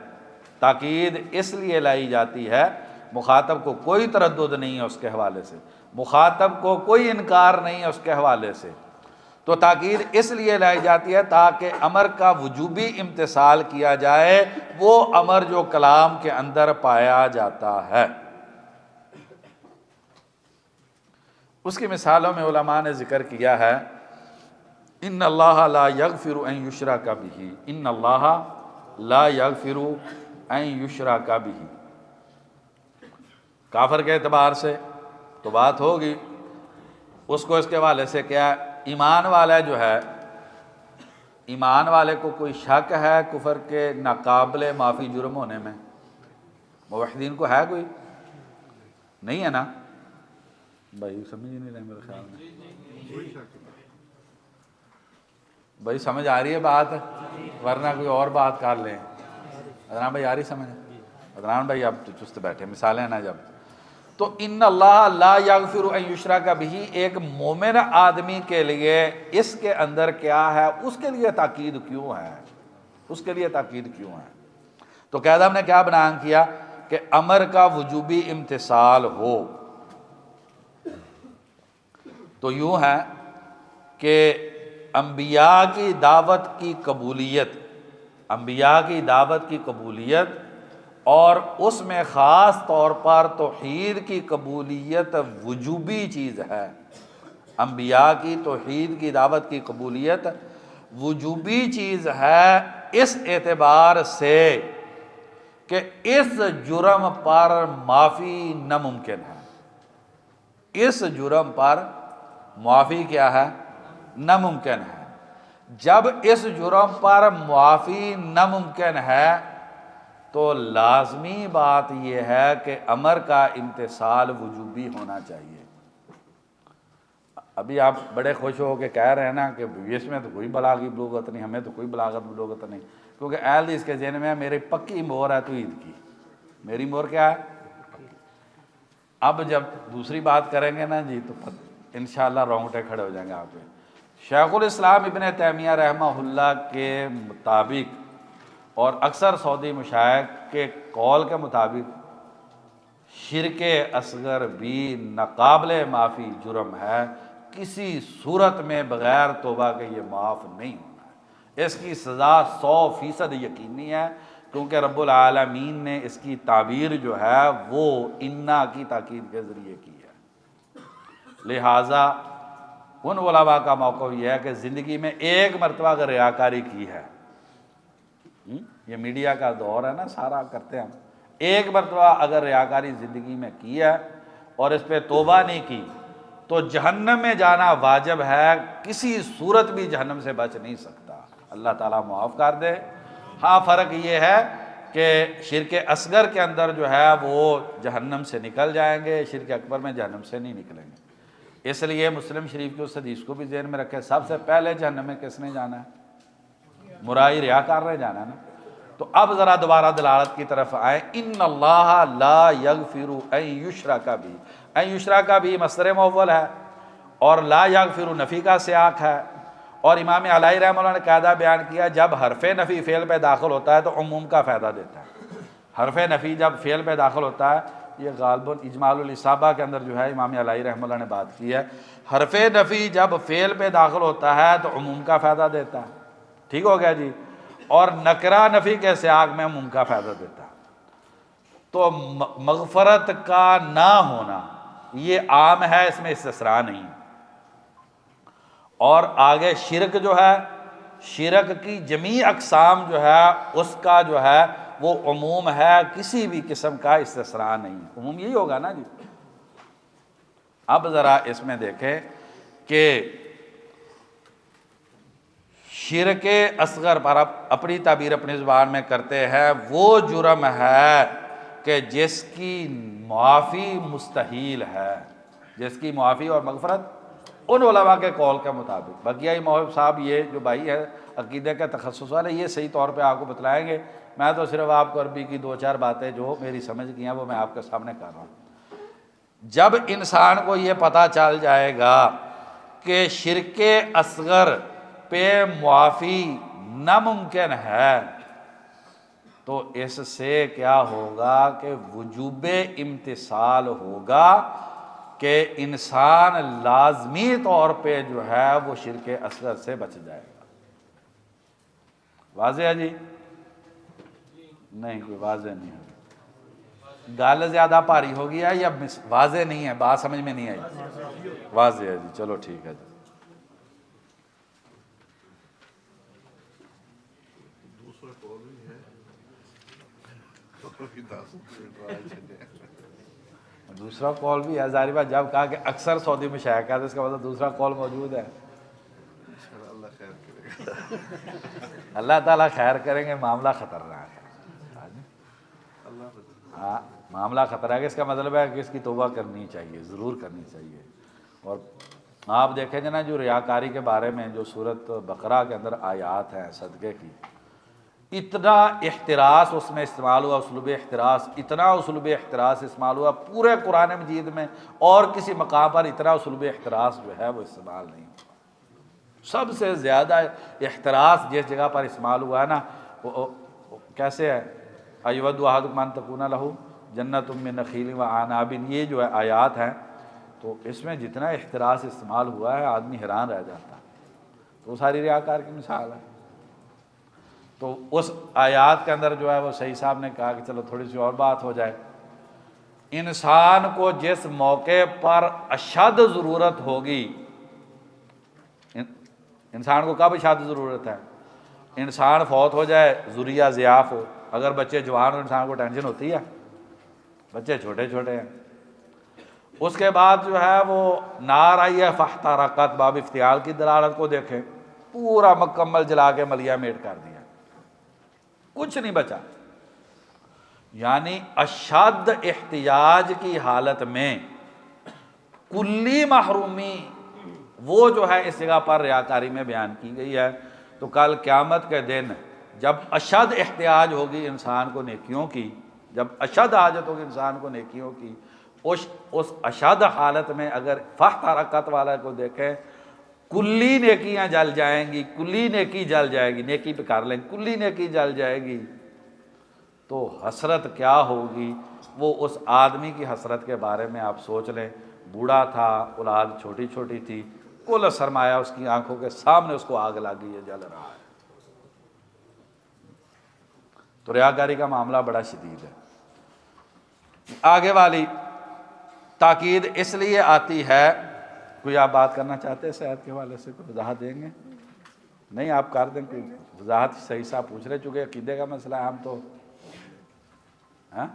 تاکید اس لیے لائی جاتی ہے، مخاطب کو کوئی تردد نہیں ہے اس کے حوالے سے، مخاطب کو کوئی انکار نہیں ہے اس کے حوالے سے، تو تاکید اس لیے لائی جاتی ہے تاکہ امر کا وجوبی امتثال کیا جائے، وہ امر جو کلام کے اندر پایا جاتا ہے۔ اس کی مثالوں میں علماء نے ذکر کیا ہے، ان اللہ لا یغفر ان یشرک بہ، ان اللہ لا یغفر ان یشرک بہ۔ کافر کے اعتبار سے تو بات ہوگی، اس کو اس کے حوالے سے کیا، ایمان والا جو ہے، ایمان والے کو کوئی شک ہے کفر کے ناقابل معافی جرم ہونے میں؟ موحدین کو ہے کوئی؟ نہیں ہے نا بھائی، سمجھ ہی نہیں رہے میرے خیال میں۔ بھائی سمجھ آ رہی ہے بات؟ ورنہ کوئی اور بات کر لیں۔ عدنان بھائی آ رہی سمجھ؟ عدنان بھائی آپ تو چست بیٹھے، مثالیں نا جب۔ تو ان اللہ لا یغفر ان یشرک بہ، ایک مومن آدمی کے لیے اس کے اندر کیا ہے، اس کے لیے تاکید کیوں ہے، اس کے لیے تاکید کیوں ہے؟ تو قاعدہ ہم نے کیا بیان کیا کہ امر کا وجوبی امتثال ہو۔ تو یوں ہے کہ انبیاء کی دعوت کی قبولیت، انبیاء کی دعوت کی قبولیت، اور اس میں خاص طور پر توحید کی قبولیت وجوبی چیز ہے۔ انبیاء کی توحید کی دعوت کی قبولیت وجوبی چیز ہے، اس اعتبار سے کہ اس جرم پر معافی ناممکن ہے، اس جرم پر معافی کیا ہے، ناممکن ہے۔ جب اس جرم پر معافی ناممکن ہے تو لازمی بات یہ ہے کہ امر کا امتثال وجوبی ہونا چاہیے۔ ابھی آپ بڑے خوش ہو کے کہہ رہے ہیں نا کہ اس میں تو کوئی بلاغی بلوغت نہیں، ہمیں تو کوئی بلاغت بلوغت نہیں، کیونکہ اہل حدیث کے ذہن میں میری پکی مہر ہے توحید کی۔ میری مہر کیا ہے؟ اب جب دوسری بات کریں گے نا جی تو انشاءاللہ رونگٹے کھڑے ہو جائیں گے آپ پہ۔ شیخ الاسلام ابن تیمیہ رحمہ اللہ کے مطابق اور اکثر سعودی مشائخ کے قول کے مطابق شرک اصغر بھی ناقابل معافی جرم ہے، کسی صورت میں بغیر توبہ کے یہ معاف نہیں ہونا ہے۔ اس کی سزا 100% یقینی ہے، کیونکہ رب العالمین نے اس کی تعبیر جو ہے وہ انا کی تاکید کے ذریعے کی ہے۔ لہٰذا ان علماء کا موقف یہ ہے کہ زندگی میں ایک مرتبہ اگر ریاکاری کی ہے، یہ میڈیا کا دور ہے نا، سارا کرتے ہیں ہم، ایک مرتبہ اگر ریاکاری زندگی میں کی ہے اور اس پہ توبہ نہیں کی تو جہنم میں جانا واجب ہے، کسی صورت بھی جہنم سے بچ نہیں سکتا، اللہ تعالیٰ معاف کر دے۔ ہاں فرق یہ ہے کہ شرک اصغر کے اندر جو ہے وہ جہنم سے نکل جائیں گے، شرک اکبر میں جہنم سے نہیں نکلیں گے۔ اس لیے مسلم شریف کی اس حدیث کو بھی ذہن میں رکھے، سب سے پہلے جہنم میں کس نے جانا ہے؟ مرائی ریاکار نے جانا ہے نا۔ تو اب ذرا دوبارہ دلالت کی طرف آئیں، ان اللہ لا یغفر ان یشرک بہ، ان یشرک بہ مصدر مؤول ہے اور لا یغفر نفی کا سیاق ہے، اور امام علائی رحمہ اللہ نے قاعدہ بیان کیا جب حرف نفی فعل پہ داخل ہوتا ہے تو عموم کا فائدہ دیتا ہے۔ حرف نفی جب فعل پہ داخل ہوتا ہے، یہ غالباً اجمال الاصابہ کے اندر جو ہے امام علائی رحمہ اللہ نے بات کی ہے، حرف نفی جب فعل پہ داخل ہوتا ہے تو عموم کا فائدہ دیتا ہے، ٹھیک ہو گیا جی، اور نکرہ نفی کے سیاق میں عموم کا فائدہ دیتا ہے۔ تو مغفرت کا نہ ہونا یہ عام ہے، اس میں استثناء نہیں۔ اور آگے شرک جو ہے، شرک کی جمیع اقسام جو ہے اس کا جو ہے وہ عموم ہے، کسی بھی قسم کا استثناء نہیں، عموم یہی ہوگا نا جی۔ اب ذرا اس میں دیکھیں کہ شرک اصغر پر اپنی تعبیر اپنی زبان میں کرتے ہیں وہ جرم ہے کہ جس کی معافی مستحیل ہے، جس کی معافی اور مغفرت ان علماء کے قول کے مطابق۔ بقیہ محب صاحب یہ جو بھائی ہے عقیدے کا تخصص والے، یہ صحیح طور پہ آپ کو بتلائیں گے، میں تو صرف آپ کو عربی کی 2-4 باتیں جو میری سمجھ کی ہیں وہ میں آپ کے سامنے کر رہا ہوں۔ جب انسان کو یہ پتہ چل جائے گا کہ شرک اصغر پہ معافی ناممکن ہے، تو اس سے کیا ہوگا کہ وجوب امتثال ہوگا کہ انسان لازمی طور پہ جو ہے وہ شرک اصغر سے بچ جائے گا۔ واضح ہے جی؟ نہیں کوئی واضح نہیں ہے، گال زیادہ بھاری ہو گیا یا واضح نہیں ہے؟ بات سمجھ میں نہیں آئی؟ واضح ہے جی، چلو ٹھیک ہے جی۔ دوسرا کال بھی ہے ظاہر بات، جب کہا کہ اکثر سعودی میں شائع ہے تو اس کا مطلب دوسرا کال موجود ہے۔ اللہ تعالیٰ خیر کریں گے، معاملہ خطرناک ہے۔ ہاں معاملہ خطرناک ہے، اس کا مطلب ہے کہ اس کی توبہ کرنی چاہیے، ضرور کرنی چاہیے۔ اور آپ دیکھیں گے نا جو ریاکاری کے بارے میں جو سورۃ بقرہ کے اندر آیات ہیں صدقے کی، اتنا احتراس اس میں استعمال ہوا، اسلوب احتراس، اتنا اسلوب احتراس استعمال ہوا پورے قرآن مجید میں، اور کسی مقام پر اتنا اسلوب احتراس جو ہے وہ استعمال نہیں ہوا۔ سب سے زیادہ احتراس جس جگہ پر استعمال ہوا ہے نا وہ کیسے ہے؟ ایود احدکم ان تکون لہ جنۃ من نخیل وعناب، یہ جو ہے آیات ہیں، تو اس میں جتنا احتراس استعمال ہوا ہے آدمی حیران رہ جاتا ہے۔ تو وہ ساری ریاکار کی مثال ہے۔ تو اس آیات کے اندر جو ہے وہ سعید صاحب نے کہا کہ چلو تھوڑی سی اور بات ہو جائے۔ انسان کو جس موقع پر اشد ضرورت ہوگی، انسان کو کب اشد ضرورت ہے؟ انسان فوت ہو جائے، ذریہ ضیاف ہو، اگر بچے جوان ہو انسان کو ٹینشن ہوتی ہے، بچے چھوٹے چھوٹے ہیں۔ اس کے بعد جو ہے وہ نار آئی ہے فاحترقت، باب افتعال کی دلالت کو دیکھیں، پورا مکمل جلا کے ملیہ میٹ کر دیا، کچھ نہیں بچا۔ یعنی اشد احتیاج کی حالت میں کلی محرومی وہ جو ہے اس جگہ پر ریاکاری میں بیان کی گئی ہے۔ تو کل قیامت کے دن جب اشد احتیاج ہوگی انسان کو نیکیوں کی، جب اشد حاجت ہوگی انسان کو نیکیوں کی، اس اشد حالت میں اگر فاحترقت والا کو دیکھیں، کلی نیکیاں جل جائیں گی، کلی نیکی جل جائے گی، نیکی پہ کر لیں کلی نیکی جل جائے گی، تو حسرت کیا ہوگی؟ وہ اس آدمی کی حسرت کے بارے میں آپ سوچ لیں، بوڑھا تھا، اولاد چھوٹی چھوٹی تھی، کل سرمایہ اس کی آنکھوں کے سامنے اس کو آگ لگی ہے، جل رہا ہے۔ تو ریاکاری کا معاملہ بڑا شدید ہے۔ آگے والی تاکید اس لیے آتی ہے، کوئی آپ بات کرنا چاہتے ہیں صحت کے حوالے سے، کوئی وضاحت دیں گے؟ نہیں آپ کر دیں، کوئی وضاحت صحیح صاحب پوچھ رہے، چونکہ عقیدے کا مسئلہ ہے، ہم تو ہاں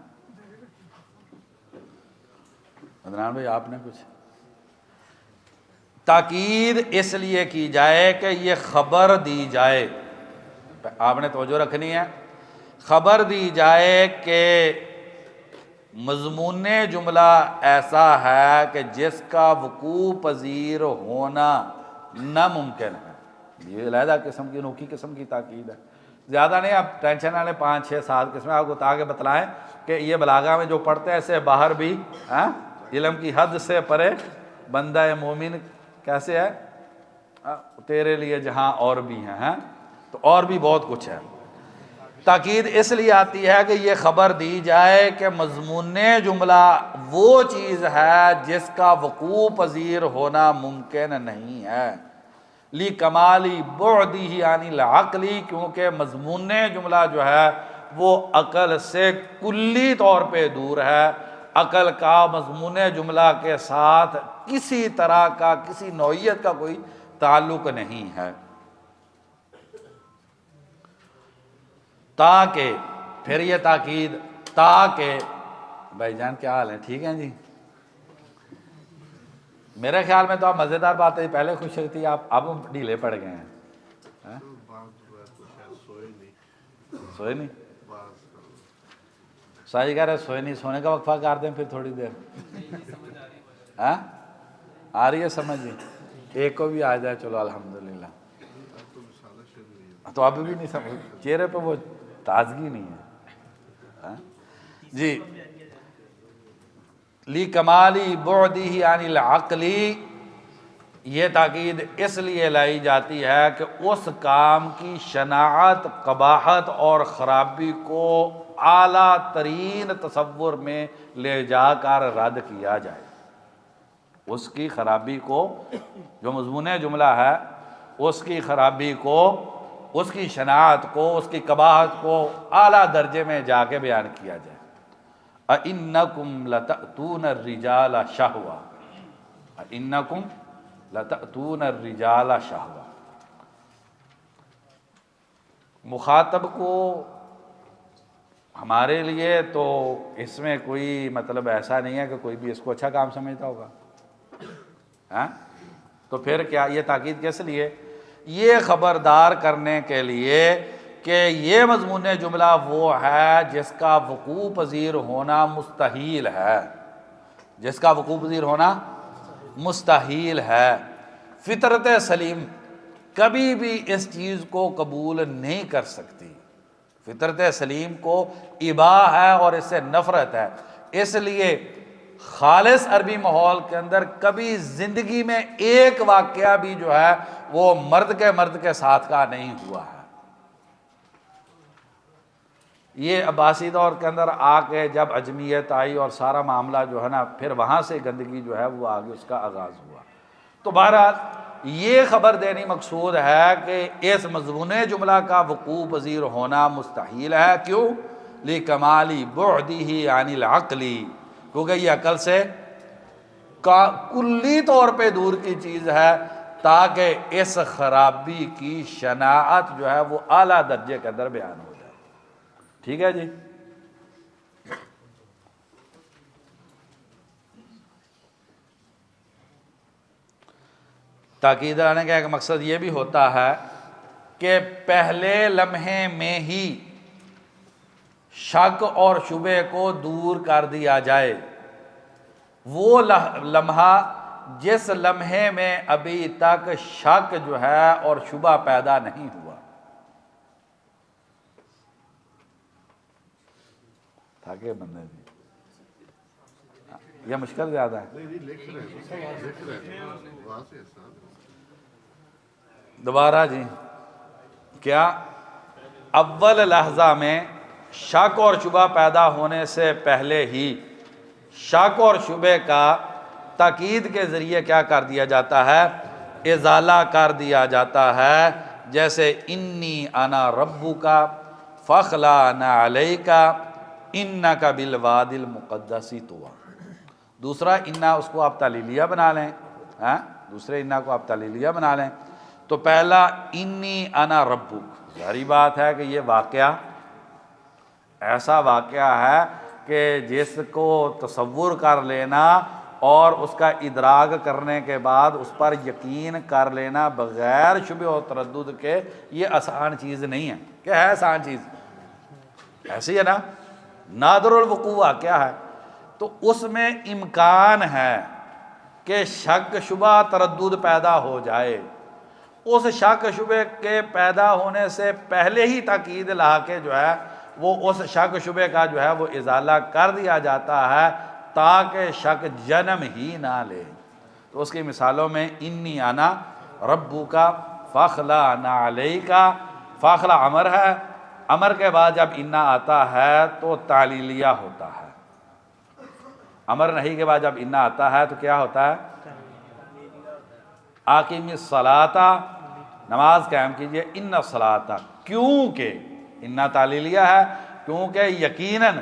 عدنان بھائی آپ نے کچھ؟ تاکید اس لیے کی جائے کہ یہ خبر دی جائے، آپ نے توجہ رکھنی ہے، خبر دی جائے کہ مضمون جملہ ایسا ہے کہ جس کا وقوع پذیر ہونا ناممکن ہے۔ یہ علیحدہ قسم کی انوکھی قسم کی تاکید ہے، زیادہ نہیں، آپ ٹینشن والے 5 6 7 قسمیں آپ کو تاکہ بتلائیں کہ یہ بلاغہ میں جو پڑھتے ہیں اس سے باہر بھی علم کی حد سے پرے بندہ مومن کیسے ہے، تیرے لیے جہاں اور بھی ہیں، تو اور بھی بہت کچھ ہے۔ تاکید اس لیے آتی ہے کہ یہ خبر دی جائے کہ مضمون جملہ وہ چیز ہے جس کا وقوع پذیر ہونا ممکن نہیں ہے، لی کمالی بعدی یعنی العقلی، کیونکہ مضمون جملہ جو ہے وہ عقل سے کلی طور پہ دور ہے، عقل کا مضمون جملہ کے ساتھ کسی طرح کا کسی نوعیت کا کوئی تعلق نہیں ہے۔ تاکہ پھر یہ تاکید، تاکہ بھائی جان کیا حال ہے، ٹھیک ہیں جی؟ میرے خیال میں تو آپ مزیدار بات ہے، پہلے خوش تھی آپ، اب ڈھیلے پڑ گئے ہیں۔ سوئے نہیں، صحیح کہہ رہے، سوئے نہیں، سونے کا وقفہ کر دیں پھر تھوڑی دیر۔ ہاں آ رہی ہے سمجھ جی، ایک کو بھی آ جائے چلو الحمدللہ۔ تو اب بھی نہیں سمجھ، چہرے پہ وہ تازگی نہیں ہے جی۔ لی کمالی بعدہ عن العقل، یہ تاکید اس لیے لائی جاتی ہے کہ اس کام کی شناعت، قباحت اور خرابی کو اعلیٰ ترین تصور میں لے جا کر رد کیا جائے۔ اس کی خرابی کو، جو مضمون جملہ ہے، اس کی خرابی کو، اس کی شناعت کو، اس کی قباحت کو اعلیٰ درجے میں جا کے بیان کیا جائے۔ اَإِنَّكُمْ لَتَأْتُونَ الرِّجَالَ شَهْوَةً، اِنَّكُمْ لَتَأْتُونَ الرِّجَالَ شَهْوَةً۔ مخاطب کو ہمارے لیے تو اس میں کوئی مطلب ایسا نہیں ہے کہ کوئی بھی اس کو اچھا کام سمجھتا ہوگا، ہاں؟ تو پھر کیا یہ تاکید کس لیے؟ یہ خبردار کرنے کے لیے کہ یہ مضمون جملہ وہ ہے جس کا وقوع پذیر ہونا مستحیل ہے، جس کا وقوع پذیر ہونا مستحیل ہے۔ فطرت سلیم کبھی بھی اس چیز کو قبول نہیں کر سکتی۔ فطرت سلیم کو اباح ہے اور اس سے نفرت ہے، اس لیے خالص عربی ماحول کے اندر کبھی زندگی میں ایک واقعہ بھی جو ہے وہ مرد کے ساتھ کا نہیں ہوا ہے۔ یہ عباسی دور کے اندر آ کے جب عجمیت آئی اور سارا معاملہ جو ہے نا، پھر وہاں سے گندگی جو ہے وہ آگے اس کا آغاز ہوا۔ تو بہرحال یہ خبر دینی مقصود ہے کہ اس مضمون جملہ کا وقوع پذیر ہونا مستحیل ہے۔ کیوں؟ لِکَمَالِ بُعْدِهِ عَنِ الْعَقْلِ، کیونکہ یہ عقل سے کلی طور پہ دور کی چیز ہے، تاکہ اس خرابی کی شناعت جو ہے وہ اعلیٰ درجے کے اندر بیان ہو جائے۔ ٹھیک ہے جی۔ تاکید لانے کا ایک مقصد یہ بھی ہوتا ہے کہ پہلے لمحے میں ہی شک اور شبہ کو دور کر دیا جائے۔ وہ لمحہ جس لمحے میں ابھی تک شک جو ہے اور شبہ پیدا نہیں ہوا۔ تھاکہ بندے جی یہ مشکل زیادہ ہے۔ دوبارہ جی، کیا اول لحظہ میں شک اور شبہ پیدا ہونے سے پہلے ہی شک اور شبہ کا تاکید کے ذریعے کیا کر دیا جاتا ہے؟ ازالہ کر دیا جاتا ہے۔ جیسے انی انا ربک فاخلع نعلیک انک بالوادی المقدس طویٰ۔ دوسرا انا اس کو آپ تعلیلیہ بنا لیں، دوسرے انا کو آپ تعلیلیہ بنا لیں تو پہلا انی انا ربک، ظاہری بات ہے کہ یہ واقعہ ایسا واقعہ ہے کہ جس کو تصور کر لینا اور اس کا ادراک کرنے کے بعد اس پر یقین کر لینا بغیر شبہ و تردد کے یہ آسان چیز نہیں ہے۔ کیا ہے آسان چیز؟ ایسی ہے نا، نادر الوقوع واقعہ ہے، تو اس میں امکان ہے کہ شک شبہ تردد پیدا ہو جائے۔ اس شک شبہ کے پیدا ہونے سے پہلے ہی تاکید لا کے جو ہے وہ اس شک شبہ کا جو ہے وہ ازالہ کر دیا جاتا ہے تاکہ شک جنم ہی نہ لے۔ تو اس کی مثالوں میں انی انا ربک فاخلع نعلیک، فاخلع امر ہے، امر کے بعد جب انا آتا ہے تو تعلیلیہ ہوتا ہے۔ امر نہیں کے بعد جب انا آتا ہے تو کیا ہوتا ہے؟ اقیم الصلاۃ، نماز قائم کیجئے، ان الصلاۃ، کیونکہ انا تعلیلیہ ہے، کیونکہ یقیناً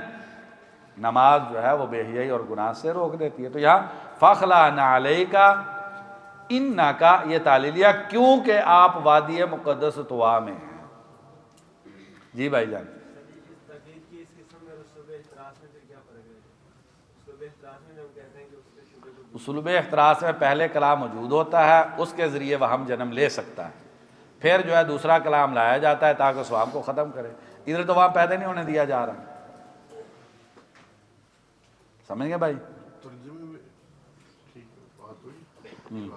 نماز جو ہے وہ بے حیائی اور گناہ سے روک دیتی ہے۔ تو یہاں فاخلع نعلیک انا کا یہ تعلیلیہ، کیونکہ آپ وادی مقدس طویٰ میں ہیں۔ جی بھائی جان، اسلوب احتراز میں پہلے کلام موجود ہوتا ہے، اس کے ذریعے وہ ہم جنم لے سکتا ہے، پھر جو ہے دوسرا کلام لایا جاتا ہے تاکہ اس وہم کو ختم کرے۔ ادھر تو وہم پیدا نہیں ہونے دیا جا رہا، سمجھ گئے بھائی؟ ترجمے میں ٹھیک ہے بات ہوئی،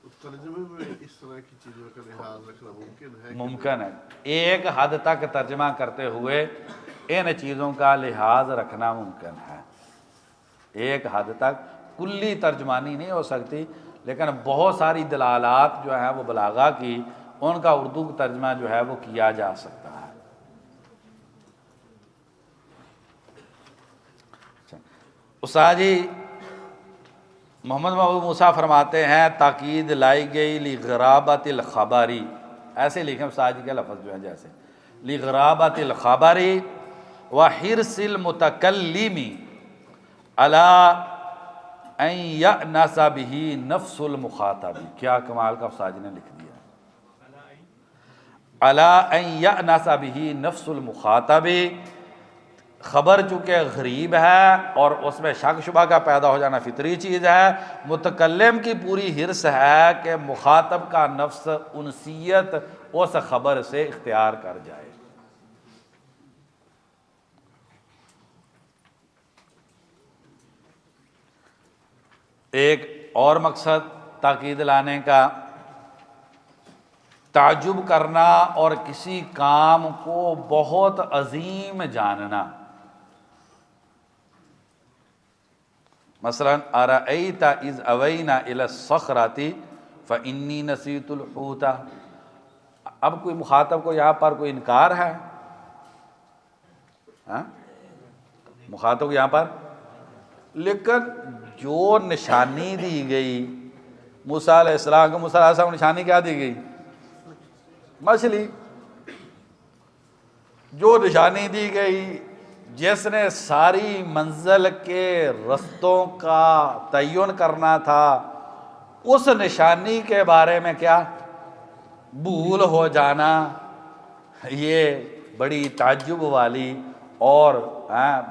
تو ترجمے میں اس طرح کی چیزوں کا لحاظ رکھنا ممکن ہے؟ ممکن ہے، ایک حد تک ترجمہ کرتے ہوئے ان چیزوں کا لحاظ رکھنا ممکن ہے، ایک حد تک کلی ترجمانی نہیں ہو سکتی، لیکن بہت ساری دلالات جو ہیں وہ بلاغہ کی، ان کا اردو ترجمہ جو ہے وہ کیا جا سکتا ہے۔ استاد جی محمد محبوب موسیٰ فرماتے ہیں تاکید لائی گئی لغرابت الخبری، ایسے لکھیں استاد جی کے لفظ جو ہیں جیسے لغرابت الخبری وحرص المتکلم علی ان یأنس بہ نفس المخاطب، کیا کمال کا استاد جی نے لکھ دیا، علی ان یأنس بہ نفس المخاطب، خبر چونکہ غریب ہے اور اس میں شک شبہ کا پیدا ہو جانا فطری چیز ہے، متکلم کی پوری حرص ہے کہ مخاطب کا نفس انسیت اس خبر سے اختیار کر جائے۔ ایک اور مقصد تاکید لانے کا تعجب کرنا اور کسی کام کو بہت عظیم جاننا، مثلا ارأیت اذ اوینا الی الصخرۃ فانی نسیت الحوت، اب کوئی مخاطب کو یہاں پر کوئی انکار ہے؟ مخاطب کو یہاں پر، لیکن جو نشانی دی گئی موسیٰ علیہ السلام کو، موسیٰ علیہ السلام کو نشانی کیا دی گئی؟ مچھلی۔ جو نشانی دی گئی، جس نے ساری منزل کے رستوں کا تعین کرنا تھا، اس نشانی کے بارے میں کیا بھول ہو جانا، یہ بڑی تعجب والی اور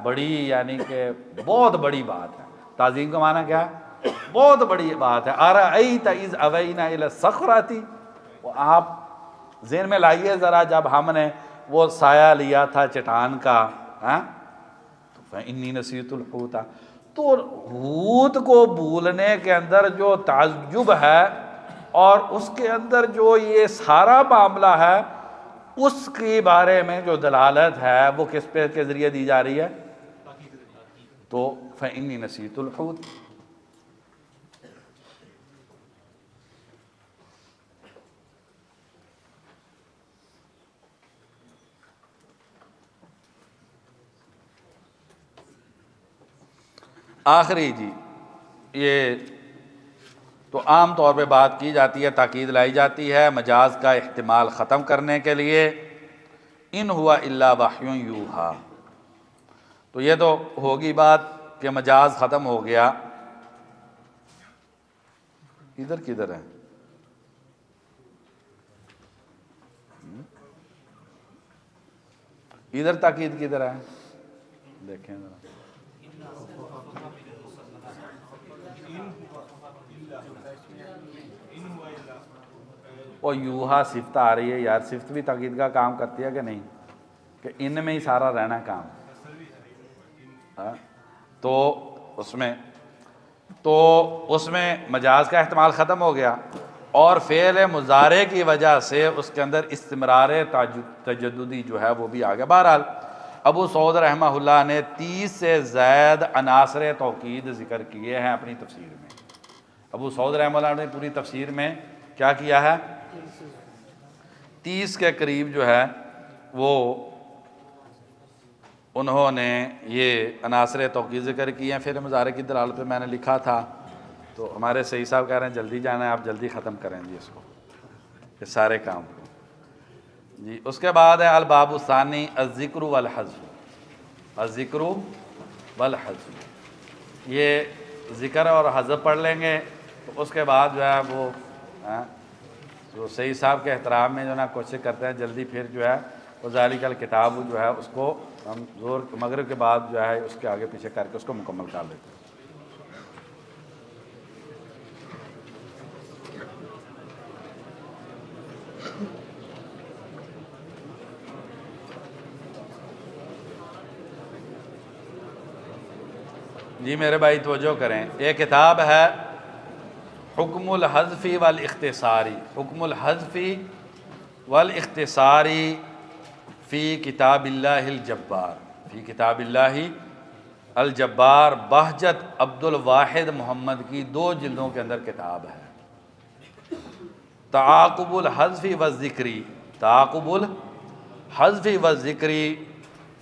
بڑی یعنی کہ بہت بڑی بات ہے۔ تعظیم کا معنی کیا ہے؟ بہت بڑی بات ہے۔ ارأیت اذ اوینا الی الصخرۃ، آپ ذہن میں لائیے ذرا، جب ہم نے وہ سایہ لیا تھا چٹان کا، فإنی نسیت الحوت، تو حوت کو بھولنے کے اندر جو تعجب ہے اور اس کے اندر جو یہ سارا معاملہ ہے، اس کے بارے میں جو دلالت ہے وہ کس پہ کے ذریعے دی جا رہی ہے؟ تو فإنی نسیت الحوت۔ آخری جی، یہ تو عام طور پہ بات کی جاتی ہے، تاکید لائی جاتی ہے مجاز کا احتمال ختم کرنے کے لیے، ان ہوا الا وحی یوحا، تو یہ تو ہوگی بات کہ مجاز ختم ہو گیا۔ ادھر کدھر ہے؟ ادھر تاکید کدھر ہے؟ دیکھیں ذرا، اور یوہا صفت آ رہی ہے یار، صفت بھی تاکید کا کام کرتی ہے کہ نہیں؟ کہ ان میں ہی سارا رہنا کام، تو اس میں مجاز کا احتمال ختم ہو گیا، اور فعل مضارع کی وجہ سے اس کے اندر استمرار تجددی جو ہے وہ بھی آ گیا۔ بہرحال ابو سعود رحمہ اللہ نے 30 سے زائد عناصر توکید ذکر کیے ہیں اپنی تفسیر میں۔ ابو سعود رحمہ اللہ نے پوری تفسیر میں کیا کیا ہے؟ 30 کے قریب جو ہے وہ انہوں نے یہ عناصر توکید ذکر کیے ہیں۔ پھر مضارع کی دلالت پہ میں نے لکھا تھا، تو ہمارے سعید صاحب کہہ رہے ہیں جلدی جانا ہے، آپ جلدی ختم کریں جی اس کو، اس سارے کام کو جی۔ اس کے بعد ہے الباب الثانی الذکر والحذف، الذکر والحذف، یہ ذکر اور حذف پڑھ لیں گے، تو اس کے بعد جو ہے وہ جو سعید صاحب کے احترام میں جو نا کوشش کرتے ہیں جلدی، پھر جو ہے وہ ذالک الکتاب جو ہے اس کو ہم زور مغرب کے بعد جو ہے اس کے آگے پیچھے کر کے اس کو مکمل کر لیتے ہیں۔ جی میرے بھائی توجہ کریں، ایک کتاب ہے حکم الحذف والاختصاری، حکم الحذف والاختصاری فی کتاب اللہ الجبار، فی کتاب اللہ الجبار، بہجت عبد الواحد محمد کی 2 جلدوں کے اندر کتاب ہے۔ تعاقب الحذف والذکری، تعاقب الحذف والذکری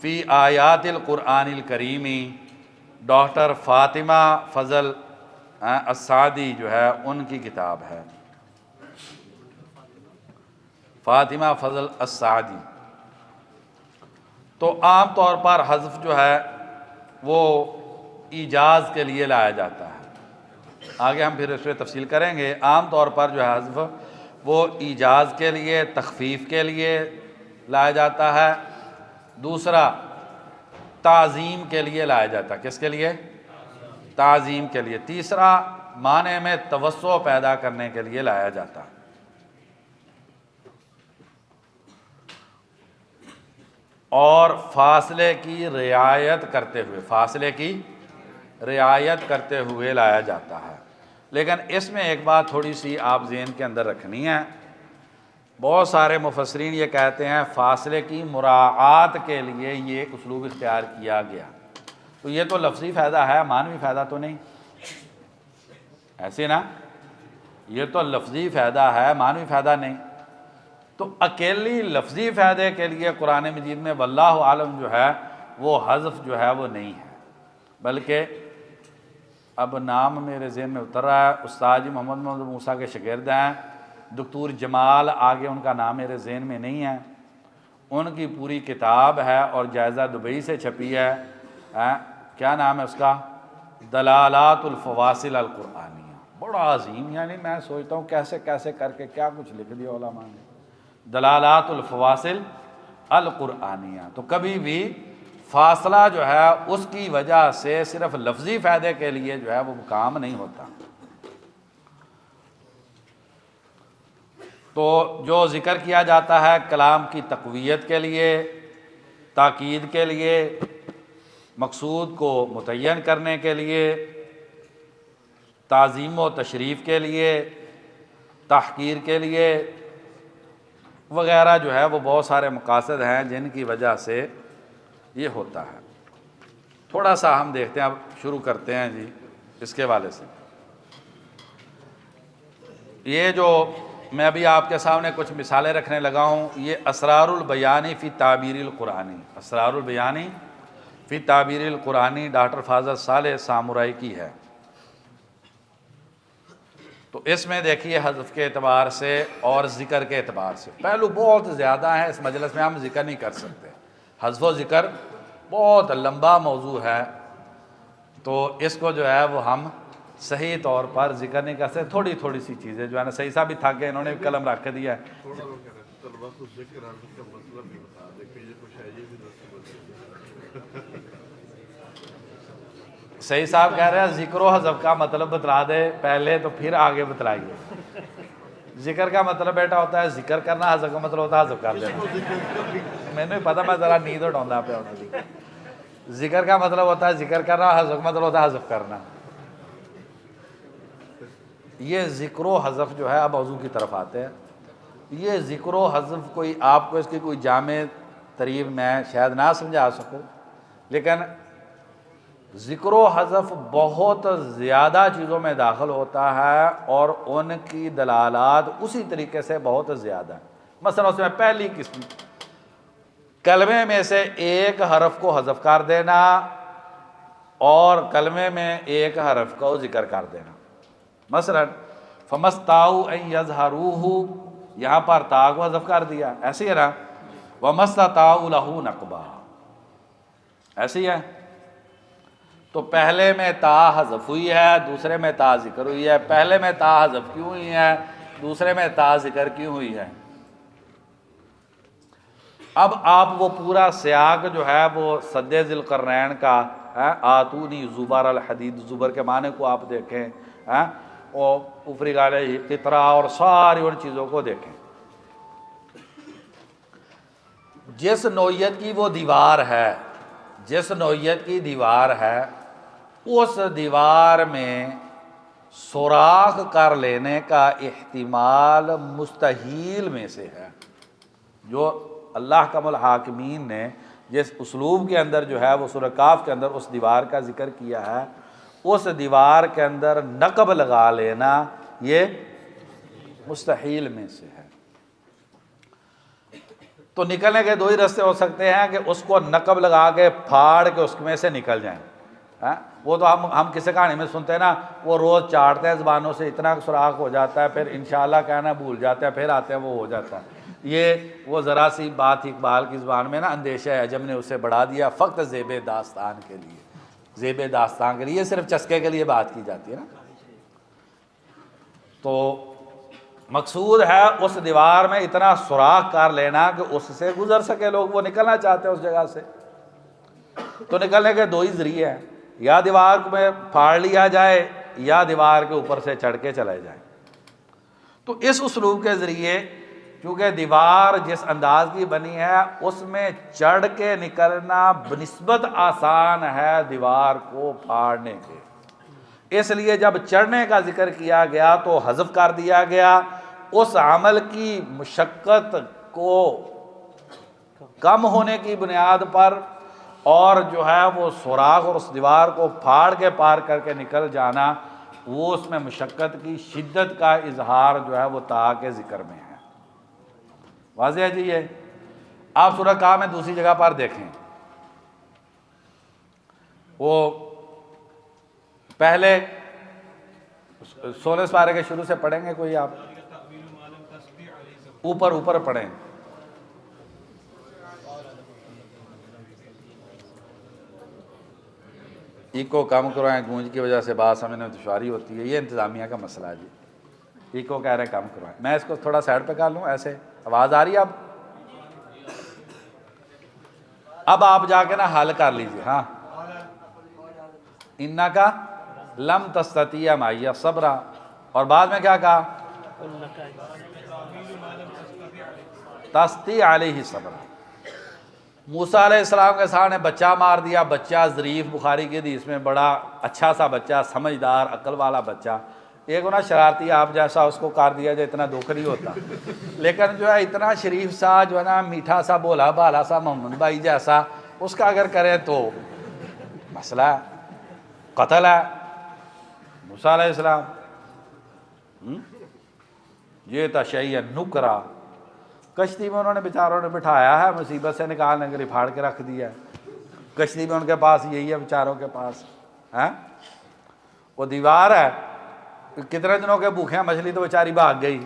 فی آیات القرآن الکریمی، ڈاکٹر فاطمہ فضل السعدی جو ہے ان کی کتاب ہے، فاطمہ فضل السعدی۔ تو عام طور پر حذف جو ہے وہ ایجاز کے لیے لایا جاتا ہے، آگے ہم پھر اس پہ تفصیل کریں گے۔ عام طور پر جو ہے حذف وہ ایجاز کے لیے، تخفیف کے لیے لایا جاتا ہے۔ دوسرا تعظیم کے لیے لایا جاتا ہے، کس کے لیے؟ تعظیم کے لیے۔ تیسرا معنی میں توسع پیدا کرنے کے لیے لایا جاتا ہے۔ اور فاصلے کی رعایت کرتے ہوئے، فاصلے کی رعایت کرتے ہوئے لایا جاتا ہے۔ لیکن اس میں ایک بات تھوڑی سی آپ ذہن کے اندر رکھنی ہے، بہت سارے مفسرین یہ کہتے ہیں فاصلے کی مراعات کے لیے یہ اسلوب اختیار کیا گیا، تو یہ تو لفظی فائدہ ہے، معنوی فائدہ تو نہیں، ایسے نا، یہ تو لفظی فائدہ ہے، معنوی فائدہ نہیں۔ تو اکیلی لفظی فائدے کے لیے قرآن مجید میں واللہ عالم جو ہے وہ حذف جو ہے وہ نہیں ہے، بلکہ اب نام میرے ذہن میں اتر رہا ہے، استاد جی محمد موسیٰ کے شاگرد ہیں، دکتور جمال، آگے ان کا نام میرے ذہن میں نہیں ہے، ان کی پوری کتاب ہے اور جائزہ دبئی سے چھپی ہے، کیا نام ہے اس کا؟ دلالات الفواصل القرآنیہ، بڑا عظیم، یعنی میں سوچتا ہوں کیسے کیسے کر کے کیا کچھ لکھ دیا علماء نے، دلالات الفواصل القرآنیہ۔ تو کبھی بھی فاصلہ جو ہے اس کی وجہ سے صرف لفظی فائدے کے لیے جو ہے وہ کام نہیں ہوتا۔ تو جو ذکر کیا جاتا ہے کلام کی تقویت کے لیے، تاکید کے لیے، مقصود کو متعین کرنے کے لیے، تعظیم و تشریف کے لیے، تحقیر کے لیے وغیرہ جو ہے وہ بہت سارے مقاصد ہیں جن کی وجہ سے یہ ہوتا ہے۔ تھوڑا سا ہم دیکھتے ہیں، اب شروع کرتے ہیں جی اس کے حوالے سے۔ یہ جو میں ابھی آپ کے سامنے کچھ مثالیں رکھنے لگا ہوں، یہ اسرار البیانی فی تعبیر القرآنی، اسرار البیانی فی تعبیر القرآنی ڈاکٹر فاضل صالح سامورائی کی ہے۔ تو اس میں دیکھیے حذف کے اعتبار سے اور ذکر کے اعتبار سے پہلو بہت زیادہ ہیں، اس مجلس میں ہم ذکر نہیں کر سکتے، حذف و ذکر بہت لمبا موضوع ہے، تو اس کو جو ہے وہ ہم صحیح طور پر ذکر نہیں کر سکتے۔ تھوڑی تھوڑی سی چیزیں جو ہے نا، صحیح صاحب بھی تھک گئے، انہوں نے قلم رکھ دیا ہے۔ تھوڑا لوگ کہہ رہے ہیں طلبا کو ذکر حذف کا مطلب بھی بتا دیں کہ یہ کچھ ہے، یہ بھی صحیح صاحب کہہ رہے ہیں ذکر و حذف کا مطلب بتلا دے پہلے، تو پھر آگے بتلائیے۔ ذکر کا مطلب بیٹا ہوتا ہے ذکر کرنا، حذف کا مطلب ہوتا ہے حذف کر دینا۔ میں نے پتا، میں ذرا نیند اٹھاؤں پہ ہونے دی۔ ذکر کا مطلب ہوتا ہے ذکر کرنا، حذف کا مطلب ہوتا ہے حذف کرنا۔ یہ ذکر و حذف جو ہے، اب موضوع کی طرف آتے ہیں۔ یہ ذکر و حذف کوئی آپ کو اس کی کوئی جامع ترین میں شاید نہ سمجھا سکوں، لیکن ذکر و حذف بہت زیادہ چیزوں میں داخل ہوتا ہے اور ان کی دلالات اسی طریقے سے بہت زیادہ ہیں۔ مثلا اس میں پہلی قسم کلمے میں سے ایک حرف کو حذف کر دینا اور کلمے میں ایک حرف کو ذکر کر دینا۔ مثلا فَمَسْتَطَاعُوا أَن يَظْهَرُوهُ، یہاں پر تا کو حذف کر دیا، ایسے ہی ہے نا، وَمَسْتَطَاعُوا لَهُ نَقْبًا، ایسے ہی ہے۔ تو پہلے میں تا حذف ہوئی ہے، دوسرے میں تا ذکر ہوئی ہے۔ پہلے میں تا حذف کیوں ہوئی ہے، دوسرے میں تا ذکر کیوں ہوئی ہے؟ اب آپ وہ پورا سیاق جو ہے وہ سد ذی القرنین کا آتونی زبر الحدید، زبر کے معنی کو آپ دیکھیں، اور افرغ علیہ قطرہ اور ساری ان چیزوں کو دیکھیں۔ جس نوعیت کی وہ دیوار ہے، جس نوعیت کی دیوار ہے اس دیوار میں سوراخ کر لینے کا احتمال مستحیل میں سے ہے۔ جو اللہ کم الحاکمین نے جس اسلوب کے اندر جو ہے وہ سورہ کاف کے اندر اس دیوار کا ذکر کیا ہے، اس دیوار کے اندر نقب لگا لینا یہ مستحیل میں سے ہے۔ تو نکلنے کے دو ہی راستے ہو سکتے ہیں کہ اس کو نقب لگا کے پھاڑ کے اس میں سے نکل جائیں۔ وہ تو ہم کسی کہانی میں سنتے ہیں نا، وہ روز چاٹتے ہیں زبانوں سے، اتنا سوراخ ہو جاتا ہے، پھر انشاءاللہ کہنا بھول جاتے ہیں، پھر آتے ہیں وہ ہو جاتا ہے۔ یہ وہ ذرا سی بات اقبال کی زبان میں نا، اندیشہ عجم نے اسے بڑھا دیا فقط زیب داستان کے لیے، زیب داستان کے لیے، صرف چسکے کے لیے بات کی جاتی ہے نا۔ تو مقصود ہے اس دیوار میں اتنا سوراخ کر لینا کہ اس سے گزر سکے لوگ، وہ نکلنا چاہتے ہیں اس جگہ سے۔ تو نکلنے کے دو ہی ذریعے ہیں، یا دیوار میں پھاڑ لیا جائے یا دیوار کے اوپر سے چڑھ کے چلے جائیں۔ تو اس اسلوب کے ذریعے کیونکہ دیوار جس انداز کی بنی ہے اس میں چڑھ کے نکلنا بنسبت آسان ہے دیوار کو پھاڑنے کے، اس لیے جب چڑھنے کا ذکر کیا گیا تو حذف کر دیا گیا۔ اس عمل کی مشقت کو کم ہونے کی بنیاد پر، اور جو ہے وہ سوراخ اور اس دیوار کو پھاڑ کے پار کر کے نکل جانا، وہ اس میں مشقت کی شدت کا اظہار جو ہے وہ تا کے ذکر میں ہے۔ واضح ہے جی یہ؟ آپ سورہ کاف میں دوسری جگہ پر دیکھیں، وہ پہلے 16 پارے کے شروع سے پڑھیں گے کوئی؟ آپ اوپر پڑھیں۔ ایکو کم کروائیں، گونج کی وجہ سے بات سمجھنے میں دشواری ہوتی ہے، یہ انتظامیہ کا مسئلہ ہے جی۔ ایکو کہہ رہے ہیں کم کروائیں، میں اس کو تھوڑا سائڈ پہ کر لوں، ایسے آواز آ رہی ہے اب آپ جا کے نا حل کر لیجئے۔ ہاں، انکا لم تستطیع معی صبرا، اور بعد میں کیا کہا؟ تستطیع علیہ صبرا۔ موسیٰ علیہ السلام کے سامنے بچہ مار دیا، بچہ ظریف، بخاری کی حدیث میں بڑا اچھا سا بچہ، سمجھدار عقل والا بچہ، ایک ہونا شرارتی آپ جیسا اس کو کر دیا جائے، اتنا دکھ نہیں ہوتا، لیکن جو ہے اتنا شریف سا، جو ہے نا میٹھا سا، بولا بالا سا، محمد بھائی جیسا، اس کا اگر کرے تو مسئلہ ہے، قتل ہے۔ موسیٰ علیہ السلام یہ تشیع نکرا، کشتی میں انہوں نے بیچاروں نے بٹھایا ہے، مصیبت سے نکالنے کے لیے پھاڑ کے رکھ دیا ہے، کشتی میں ان کے پاس یہی ہے بیچاروں کے پاس، وہ دیوار ہے، کتنے دنوں کے بھوکے ہیں، مچھلی تو بیچاری بھاگ گئی،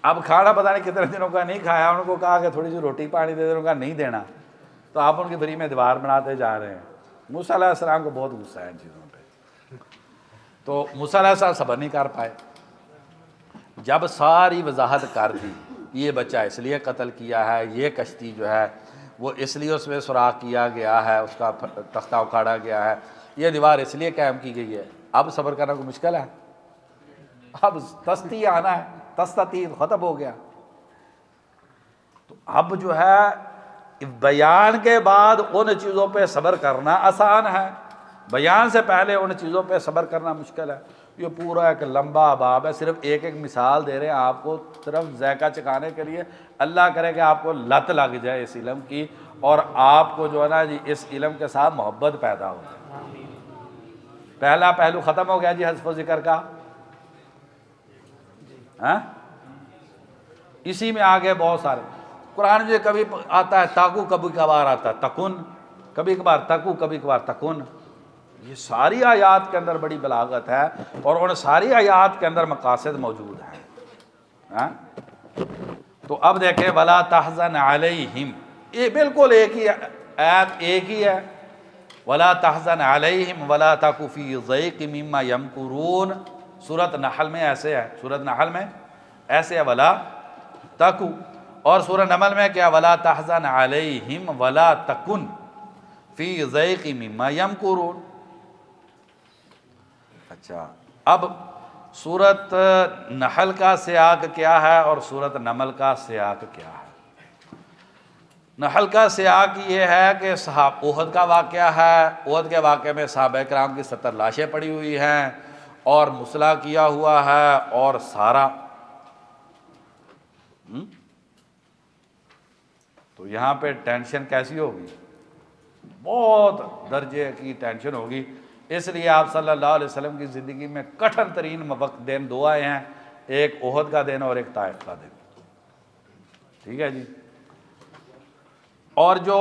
اب کھانا پتہ نہیں کتنے دنوں کا نہیں کھایا، ان کو کہا کہ تھوڑی سی روٹی پانی دے دے، ان کا نہیں دینا، تو آپ ان کی فری میں دیوار بناتے جا رہے ہیں۔ موسیٰ علیہ السلام کو بہت غصہ ہے ان چیزوں پہ، تو موسیٰ علیہ السلام صبر نہیں کر پائے، جب ساری وضاحت کر دی، یہ بچہ اس لیے قتل کیا ہے، یہ کشتی جو ہے وہ اس لیے اس میں سوراخ کیا گیا ہے، اس کا تختہ اکھاڑا گیا ہے، یہ دیوار اس لیے قائم کی گئی ہے، اب صبر کرنا کوئی مشکل ہے؟ اب تستی آنا ہے، تستطیع ختم ہو گیا۔ تو اب جو ہے بیان کے بعد ان چیزوں پہ صبر کرنا آسان ہے، بیان سے پہلے ان چیزوں پہ صبر کرنا مشکل ہے۔ یہ پورا ایک لمبا باب ہے، صرف ایک ایک مثال دے رہے ہیں آپ کو، صرف ذائقہ چکھانے کے لیے۔ اللہ کرے کہ آپ کو لت لگ جائے اس علم کی، اور آپ کو جو ہے نا جی اس علم کے ساتھ محبت پیدا ہو جائے۔ پہلا پہلو ختم ہو گیا جی حذف و ذکر کا، اسی میں آگے بہت سارے قرآن میں کبھی آتا ہے تاکو، کبھی کبھار آتا ہے تکن، کبھی کبھار تکو، کبھی کبھار تکن۔ یہ ساری آیات کے اندر بڑی بلاغت ہے، اور ان ساری آیات کے اندر مقاصد موجود ہیں۔ تو اب دیکھیں ولا تحزن علیہم، یہ بالکل ایک ہی آیت، ایک ہی ہے، ولا تحزن علیہم ولا تک فی ضیق مما یمکرون۔ سورۃ نحل میں ایسے ہے، سورۃ نحل میں ایسے ہے ولا تکو، اور سورہ نمل میں کیا ولا تحزن علیہم ولا تکن فی ضیق مما یمکرون۔ اچھا، اب سورۃ نحل کا سیاق کیا ہے اور سورۃ نمل کا سیاق کیا ہے؟ نحل کا سیاق یہ ہے کہ احد کا واقعہ ہے، احد کے واقعے میں صحابہ کرام کی 70 لاشیں پڑی ہوئی ہیں اور مسلح کیا ہوا ہے اور سارا تو یہاں پہ ٹینشن کیسی ہوگی؟ بہت درجے کی ٹینشن ہوگی۔ اس لیے آپ صلی اللہ علیہ وسلم کی زندگی میں کٹھن ترین وقت دن دو آئے ہیں، ایک احد کا دن اور ایک طائف کا دن، ٹھیک ہے جی۔ اور جو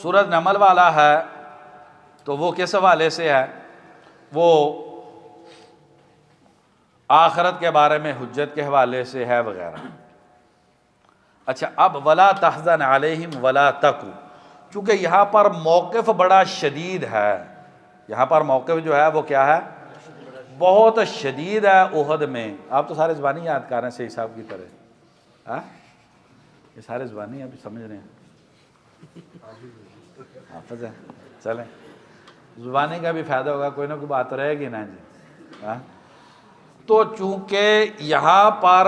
سورۃ نمل والا ہے تو وہ کس حوالے سے ہے؟ وہ آخرت کے بارے میں حجت کے حوالے سے ہے وغیرہ۔ اچھا، اب ولا تحزن علیہم ولا تکو، چونکہ یہاں پر موقف بڑا شدید ہے، یہاں پر موقف جو ہے وہ کیا ہے؟ بہت شدید ہے احد میں۔ آپ تو سارے زبانی یاد کر رہے ہیں صحیح صاحب کی طرح، یہ سارے زبانی ابھی سمجھ رہے ہیں، حافظ ہے، چلیں زبانی کا بھی فائدہ ہوگا، کوئی نہ کوئی بات تو رہے گی نا جی۔ تو چونکہ یہاں پر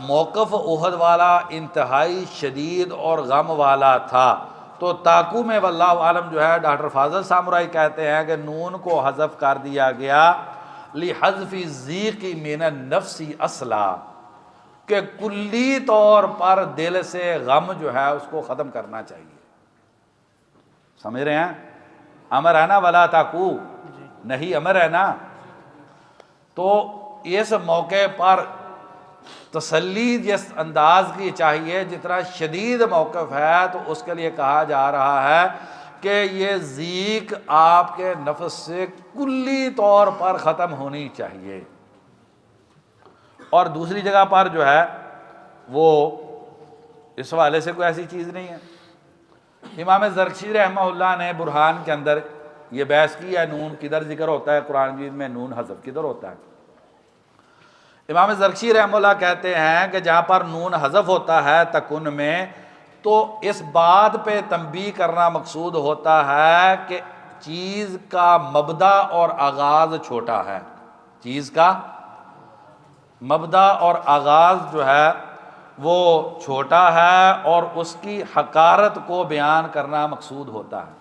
موقف احد والا انتہائی شدید اور غم والا تھا، تو تاکو میں واللہ عالم جو ہے ڈاکٹر فاضل سامرائی کہتے ہیں کہ نون کو حذف کر دیا گیا لحذف ضیق من النفس اصلا، کہ کلی طور پر دل سے غم جو ہے اس کو ختم کرنا چاہیے۔ سمجھ رہے ہیں؟ امر ہے نا ولا تاکو، نہیں امر ہے نا۔ تو اس موقع پر تسلی جس انداز کی چاہیے، جتنا شدید موقف ہے تو اس کے لیے کہا جا رہا ہے کہ یہ ضیق آپ کے نفس سے کلی طور پر ختم ہونی چاہیے۔ اور دوسری جگہ پر جو ہے وہ اس حوالے سے کوئی ایسی چیز نہیں ہے۔ امام زرکشی رحمہ اللہ نے برہان کے اندر یہ بحث کی ہے، نون کدھر ذکر ہوتا ہے قرآن مجید میں، نون حذف کدھر ہوتا ہے۔ امام زرکشی رحمہ اللہ کہتے ہیں کہ جہاں پر نون حذف ہوتا ہے تکن میں، تو اس بات پہ تنبیہ کرنا مقصود ہوتا ہے کہ چیز کا مبدا اور آغاز چھوٹا ہے، چیز کا مبدا اور آغاز جو ہے وہ چھوٹا ہے اور اس کی حقارت کو بیان کرنا مقصود ہوتا ہے۔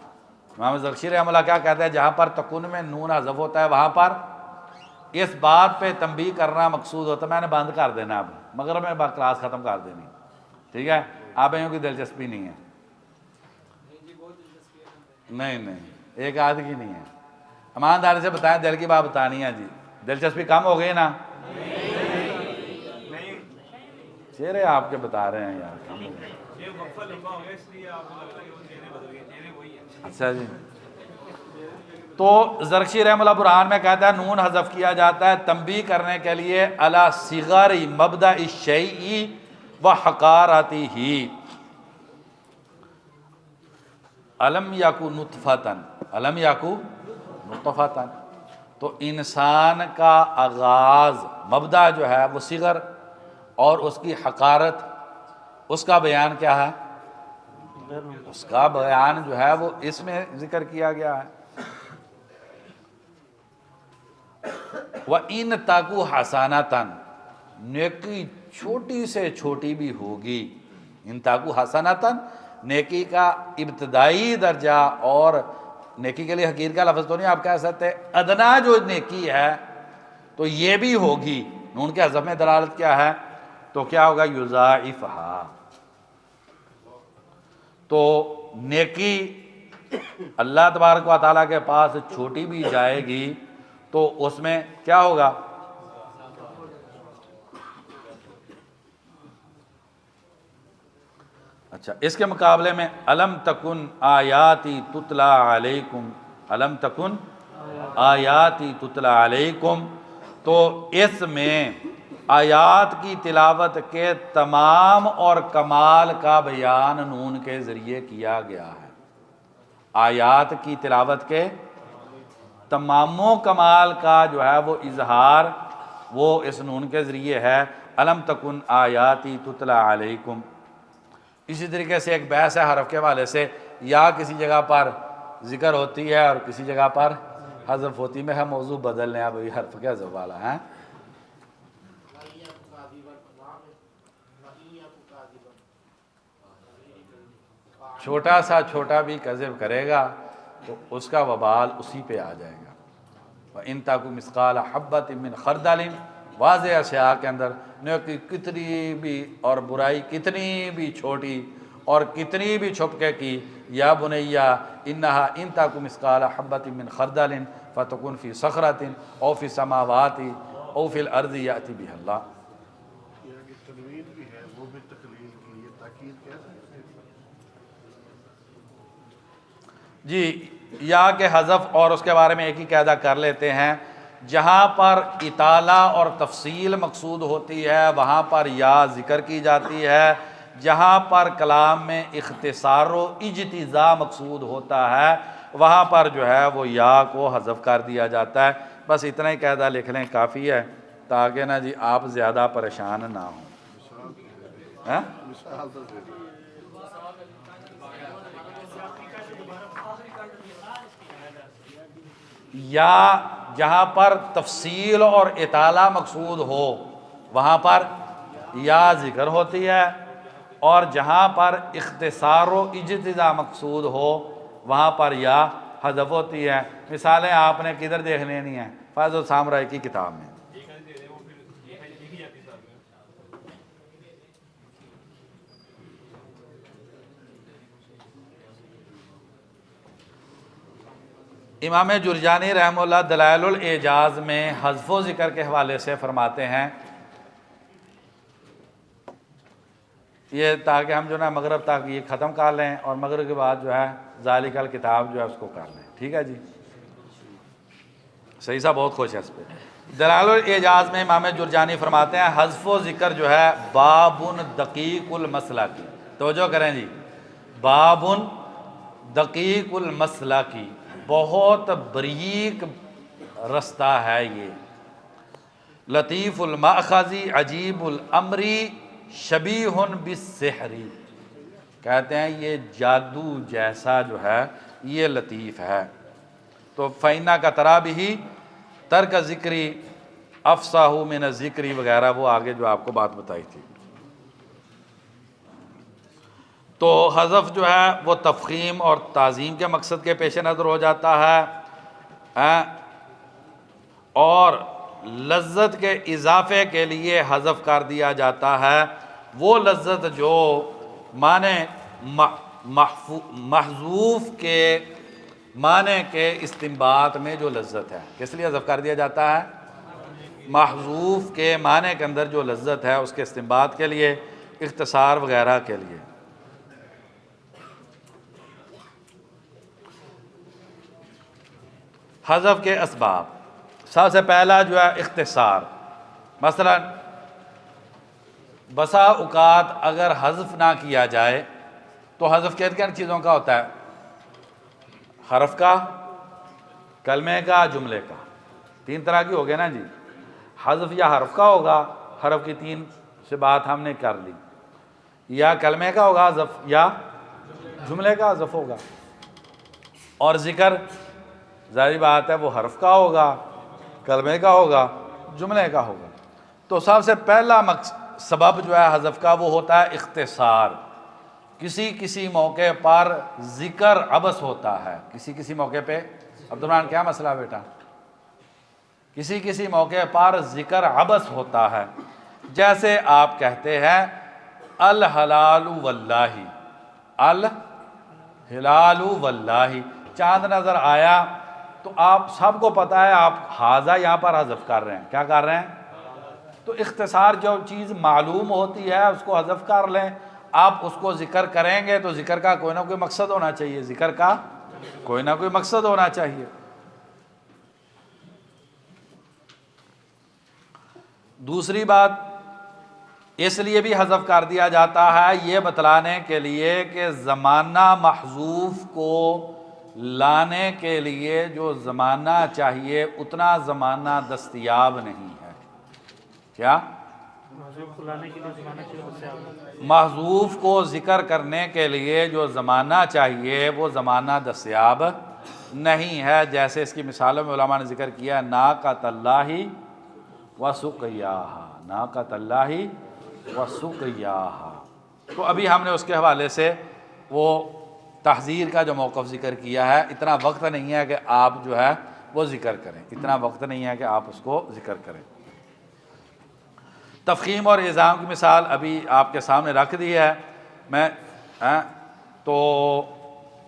امام زرکشی رحمہ اللہ کیا کہتے ہیں؟ جہاں پر تکن میں نون حذف ہوتا ہے وہاں پر اس بات پہ تنبیہ کرنا مقصود ہوتا ہے۔ میں نے بند کر دینا اب، مگر میں کلاس ختم کر دینی، ٹھیک ہے؟ آپ ایوں کی دلچسپی نہیں ہے، نہیں ایک آدھ کی نہیں ہے، ایمانداری سے بتائیں، دل کی بات بتانی ہے جی، دلچسپی کم ہو گئی نا؟ چہرے آپ کے بتا رہے ہیں یار، کم ہو گئے۔ اچھا جی، تو زرکشی رحمہ اللہ برہان میں کہتا ہے نون حذف کیا جاتا ہے تنبیہ کرنے کے لیے علی صغر مبدأ الشیء و حقارتہ، الم یکو نطفتن، الم یکو نطفتن، تو انسان کا آغاز مبدأ جو ہے وہ صغر اور اس کی حقارت، اس کا بیان کیا ہے؟ اس کا بیان جو ہے وہ اس میں ذکر کیا گیا ہے۔ وَإِن تَكُ حَسَنَةً، نیکی چھوٹی سے چھوٹی بھی ہوگی، ان تاکو حسنتاً نیکی کا ابتدائی درجہ، اور نیکی کے لیے حقیر کا لفظ تو نہیں آپ کہہ سکتے، ادنا جو نیکی ہے تو یہ بھی ہوگی، نون کے حذف میں دلالت کیا ہے؟ تو کیا ہوگا؟ یضاعفھا، تو نیکی اللہ تبارک و تعالیٰ کے پاس چھوٹی بھی جائے گی تو اس میں کیا ہوگا؟ اچھا، اس کے مقابلے میں الم تکن آیاتی تتلا علیکم، الم تکن آیاتی تتلا علیکم، تو اس میں آیات کی تلاوت کے تمام اور کمال کا بیان نون کے ذریعے کیا گیا ہے۔ آیات کی تلاوت کے تمام و کمال کا جو ہے وہ اظہار وہ اس نون کے ذریعے ہے، الم تکن آیاتی تتلا علیکم۔ اسی طریقے سے ایک بحث ہے حرف کے حوالے سے، یا کسی جگہ پر ذکر ہوتی ہے اور کسی جگہ پر حذف ہوتی میں ہے، موضوع بدل لیں اب، حرف کے حذف والا ہے۔ چھوٹا سا چھوٹا بھی کذب کرے گا تو اس کا وبال اسی پہ آ جائے گا۔ وَإِن تَكُ مِثْقَالَ حَبَّةٍ مِّنْ خَرْدَلٍ، واضح اشیاء کے اندر نیکی کتنی بھی اور برائی کتنی بھی چھوٹی اور کتنی بھی چھپ کے کی، یا بنیا انہا ان تک مثقال حبۃ من خردل فتکن فی صخرۃ او فی السماوات او فی الارض یأتی بها اللہ۔ یہاں کی تنوین بھی ہے، وہ بھی تقلیل کے لیے تاکید کہہ سکتے ہیں۔ جی، یا کہ حذف اور اس کے بارے میں ایک ہی قاعدہ کر لیتے ہیں، جہاں پر اطالہ اور تفصیل مقصود ہوتی ہے وہاں پر یا ذکر کی جاتی ہے، جہاں پر کلام میں اختصار و اجتزاء مقصود ہوتا ہے وہاں پر جو ہے وہ یا کو حذف کر دیا جاتا ہے۔ بس اتنا ہی قاعدہ لکھ لیں کافی ہے تاکہ نا جی آپ زیادہ پریشان نہ ہوں۔ ہاں؟ مثال تو دے دیں۔ یا جہاں پر تفصیل اور اطالہ مقصود ہو وہاں پر یا ذکر ہوتی ہے، اور جہاں پر اختصار و اجتزاء مقصود ہو وہاں پر یا حذف ہوتی ہے۔ مثالیں آپ نے کدھر دیکھ لینی ہیں؟ فیض السامرائی کی کتاب میں۔ امام جرجانی رحمہ اللہ دلائل الاعجاز میں حذف و ذکر کے حوالے سے فرماتے ہیں، یہ تاکہ ہم جو ہے مغرب تک یہ ختم کر لیں اور مغرب کے بعد جو ہے ذالک الکتاب جو ہے اس کو کر لیں، ٹھیک ہے جی؟ صحیح صاحب بہت خوش ہے اس پہ۔ دلائل الاعجاز میں امام جرجانی فرماتے ہیں حذف و ذکر جو ہے بابٌ دقیق المسئلہ کی، توجہ کریں جی، بابٌ دقیق المسئلہ کی، بہت بریک رستہ ہے یہ، لطیف المأخذی عجیب الامری شبیہ بالسحر، کہتے ہیں یہ جادو جیسا جو ہے یہ لطیف ہے۔ تو فینا کا ترا بھی ترک ذکری افصاح من الذکری وغیرہ وہ آگے جو آپ کو بات بتائی تھی۔ تو حذف جو ہے وہ تفخیم اور تعظیم کے مقصد کے پیش نظر ہو جاتا ہے، اور لذت کے اضافے کے لیے حذف کر دیا جاتا ہے، وہ لذت جو معنی محذوف کے معنی کے استنباط میں جو لذت ہے، کس لیے حذف کر دیا جاتا ہے؟ محذوف کے معنی کے اندر جو لذت ہے اس کے استنباط کے لیے، اختصار وغیرہ کے لیے۔ حذف کے اسباب، سب سے پہلا جو ہے اختصار۔ مثلا بسا اوقات اگر حذف نہ کیا جائے تو حذف کن کن چیزوں کا ہوتا ہے؟ حرف کا، کلمے کا، جملے کا، تین طرح کی ہو گئے نا جی۔ حذف یا حرف کا ہوگا، حرف کی تین سے بات ہم نے کر لی، یا کلمے کا ہوگا حذف، یا جملے کا حذف ہوگا، اور ذکر ظاہری بات ہے وہ حرف کا ہوگا، کلمے کا ہوگا، جملے کا ہوگا۔ تو سب سے پہلا سبب جو ہے حذف کا وہ ہوتا ہے اختصار۔ کسی موقع پر ذکر عبث ہوتا ہے، کسی موقع پہ، عبدالرحمن کیا مسئلہ بیٹا؟ کسی موقع پر ذکر عبث ہوتا ہے، جیسے آپ کہتے ہیں الحلال واللہ، الحلال واللہ، چاند نظر آیا تو آپ سب کو پتہ ہے آپ حاضہ یہاں پر حذف کر رہے ہیں، کیا کر رہے ہیں؟ تو اختصار جو چیز معلوم ہوتی ہے اس کو حذف کر لیں۔ آپ اس کو ذکر کریں گے تو ذکر کا کوئی نہ کوئی مقصد ہونا چاہیے، ذکر کا کوئی نہ کوئی مقصد ہونا چاہیے۔ دوسری بات اس لیے بھی حذف کر دیا جاتا ہے یہ بتلانے کے لیے کہ زمانہ محذوف کو لانے کے لیے جو زمانہ چاہیے اتنا زمانہ دستیاب نہیں ہے۔ کیا؟ محذوف کو ذکر کرنے کے لیے جو زمانہ چاہیے وہ زمانہ دستیاب نہیں ہے، جیسے اس کی مثالوں میں علماء نے ذکر کیا ناقۃ اللہ وسقیاہا، ناقۃ اللہ وسقیاہا۔ تو ابھی ہم نے اس کے حوالے سے وہ تحذیر کا جو موقف ذکر کیا ہے، اتنا وقت نہیں ہے کہ آپ جو ہے وہ ذکر کریں، اتنا وقت نہیں ہے کہ آپ اس کو ذکر کریں۔ تفخیم اور اعظام کی مثال ابھی آپ کے سامنے رکھ دی ہے، تو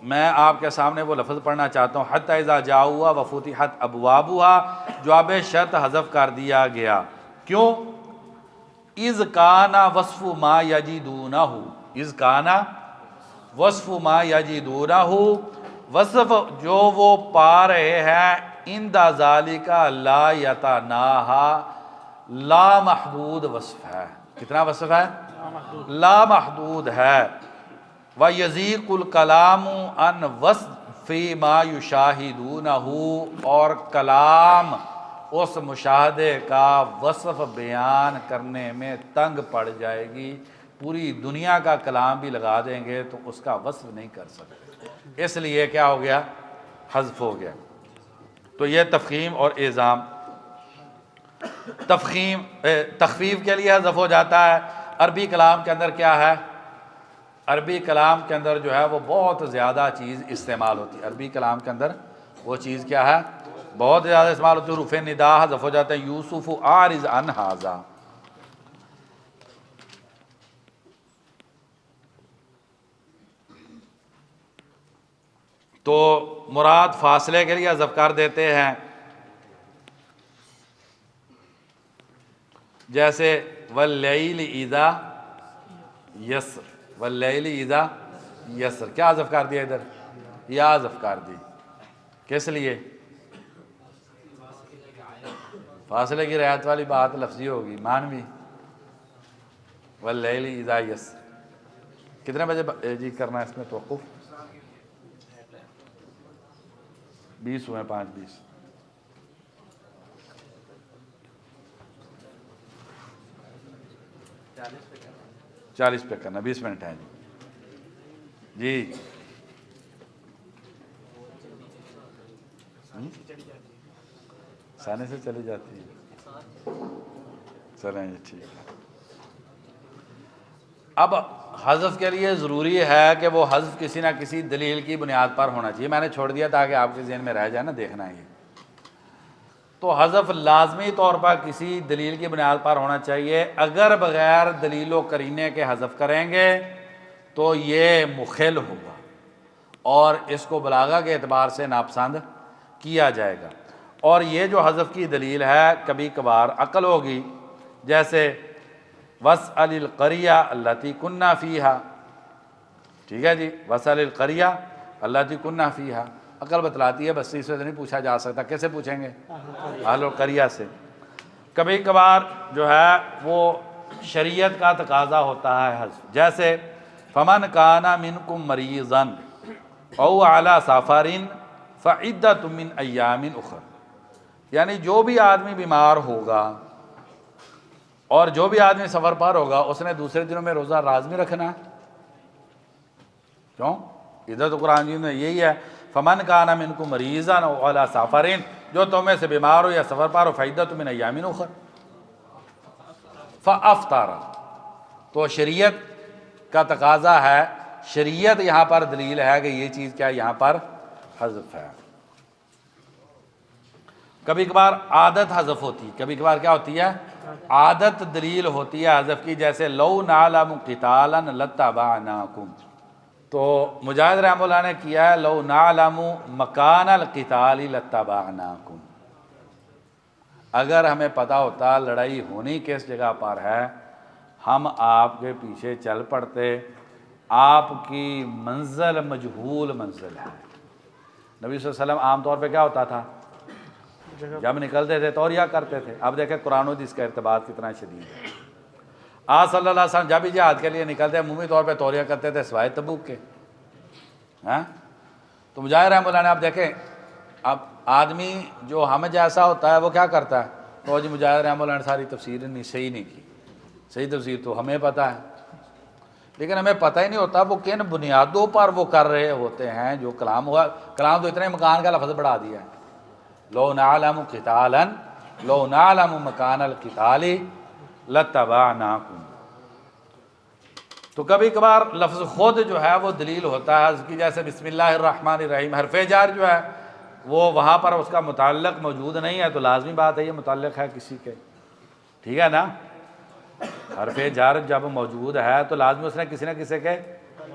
میں آپ کے سامنے وہ لفظ پڑھنا چاہتا ہوں، حتی اذا جاؤوا وفتحت ابوابها، جواب شرط حذف کر دیا گیا، کیوں؟ اذ کان وصف ما یجدونہ، اذ کان وصف ما یجدونہ، وصف جو وہ پا رہے ہیں، عند ذالک لا یتناہی، لا محدود وصف ہے۔ کتنا وصف ہے؟ لا محدود ہے۔ وَيَزِيقُ الْكَلَامُ عَنْ وَصْفِ مَا يُشَاهِدُونَهُ، اور کلام اس مشاہدے کا وصف بیان کرنے میں تنگ پڑ جائے گی، پوری دنیا کا کلام بھی لگا دیں گے تو اس کا وصف نہیں کر سکتے، اس لیے کیا ہو گیا؟ حذف ہو گیا۔ تو یہ تفخیم اور اعظام۔ تخفیف کے لیے حذف ہو جاتا ہے۔ عربی کلام کے اندر کیا ہے؟ عربی کلام کے اندر جو ہے وہ بہت زیادہ چیز استعمال ہوتی ہے، عربی کلام کے اندر وہ چیز کیا ہے؟ بہت زیادہ استعمال ہوتی ہے۔ حروف ندا حذف ہو جاتے ہیں، یوسف اعرض عن ھذا۔ تو مراد فاصلے کے لیے حذف کر دیتے ہیں، جیسے واللیل اذا یسر، واللیل اذا یسر، کیا حذف کر دیا ادھر؟ یا حذف کر دی، کس لیے؟ فاصلے کی رعایت والی بات لفظی ہوگی، معنوی۔ واللیل اذا یسر، کتنے بجے جی کرنا ہے اس میں توقف؟ 20 ہوئے، 5:20۔ چالیس پہ کرنا، 20 منٹ ہیں جی۔ سانے سے چلی جاتی ہے، چلیں جی ٹھیک ہے۔ اب حذف کے لیے ضروری ہے کہ وہ حذف کسی نہ کسی دلیل کی بنیاد پر ہونا چاہیے، میں نے چھوڑ دیا تاکہ آپ کے ذہن میں رہ جائے نا، دیکھنا ہے یہ۔ تو حذف لازمی طور پر کسی دلیل کی بنیاد پر ہونا چاہیے، اگر بغیر دلیل و قرینے کے حذف کریں گے تو یہ مخل ہوگا اور اس کو بلاغہ کے اعتبار سے ناپسند کیا جائے گا۔ اور یہ جو حذف کی دلیل ہے کبھی کبھار عقل ہوگی، جیسے وَاسْأَلِ الْقَرْيَةَ الَّتِي كُنَّا فِيهَا، ٹھیک ہے جی، وَاسْأَلِ الْقَرْيَةَ الَّتِي كُنَّا فِيهَا، عقل بتلاتی ہے بستی سے نہیں پوچھا جا سکتا، کیسے پوچھیں گے؟ اہل القریہ سے۔ کبھی کبھار جو ہے وہ شریعت کا تقاضا ہوتا ہے حذف، جیسے فمن کان منکم مریضا او علی سفر فعدۃ من ایام اخر، یعنی جو بھی آدمی بیمار ہوگا اور جو بھی آدمی سفر پر ہوگا اس نے دوسرے دنوں میں روزہ لازمی رکھنا ہے، کیوں؟ ادھر تو قرآن جی میں یہی ہے، فمن کان منکم مریضا او علی سفر، جو تم میں سے بیمار ہو یا سفر پر ہو، فعدۃ من ایام اخر فافطر۔ تو شریعت کا تقاضا ہے، شریعت یہاں پر دلیل ہے کہ یہ چیز کیا یہاں پر حذف ہے۔ کبھی کبھار عادت حذف ہوتی ہے، کبھی کبھار کیا ہوتی ہے؟ عادت دلیل ہوتی ہے حذف کی، جیسے لو نعلم قتالا لاتبعناکم۔ تو مجاہد رحمہ اللہ نے کیا ہے لو نعلم مکان القتال لاتبعناکم، اگر ہمیں پتہ ہوتا لڑائی ہونی کس جگہ پر ہے ہم آپ کے پیچھے چل پڑتے، آپ کی منزل مجہول منزل ہے۔ نبی صلی اللہ علیہ وسلم عام طور پہ کیا ہوتا تھا؟ جب نکلتے تھے توریہ کرتے تھے۔ اب دیکھیں قرآن و حدیث کا ارتباط کتنا شدید ہے۔ آج صلی اللہ علیہ وسلم جب بھی جہاد کے لیے نکلتے ہیں عمومی طور پہ توریہ کرتے تھے سوائے تبوک کے، تو مجاہد رحمہ اللہ نے اب دیکھیں، اب آدمی جو ہم جیسا ہوتا ہے وہ کیا کرتا ہے؟ تو جی مجاہد رحمہ اللہ نے ساری تفسیر صحیح نہیں کی، صحیح تفسیر تو ہمیں پتہ ہے، لیکن ہمیں پتہ ہی نہیں ہوتا وہ کن بنیادوں پر وہ کر رہے ہوتے ہیں جو کلام ہوا۔ کلام تو اتنے مکان کا لفظ بڑھا دیا ہے، لو نعلم قتالا، لو نعلم مکان القتال لاتبعناکم۔ تو کبھی کبھار لفظ خود جو ہے وہ دلیل ہوتا ہے حذف کی، جیسے بسم اللہ الرحمن الرحیم، حرف جار جو ہے وہ وہاں پر اس کا متعلق موجود نہیں ہے تو لازمی بات ہے یہ متعلق ہے کسی کے، ٹھیک ہے نا؟ حرف جار جب موجود ہے تو لازمی اس نے کسی نہ کسی کے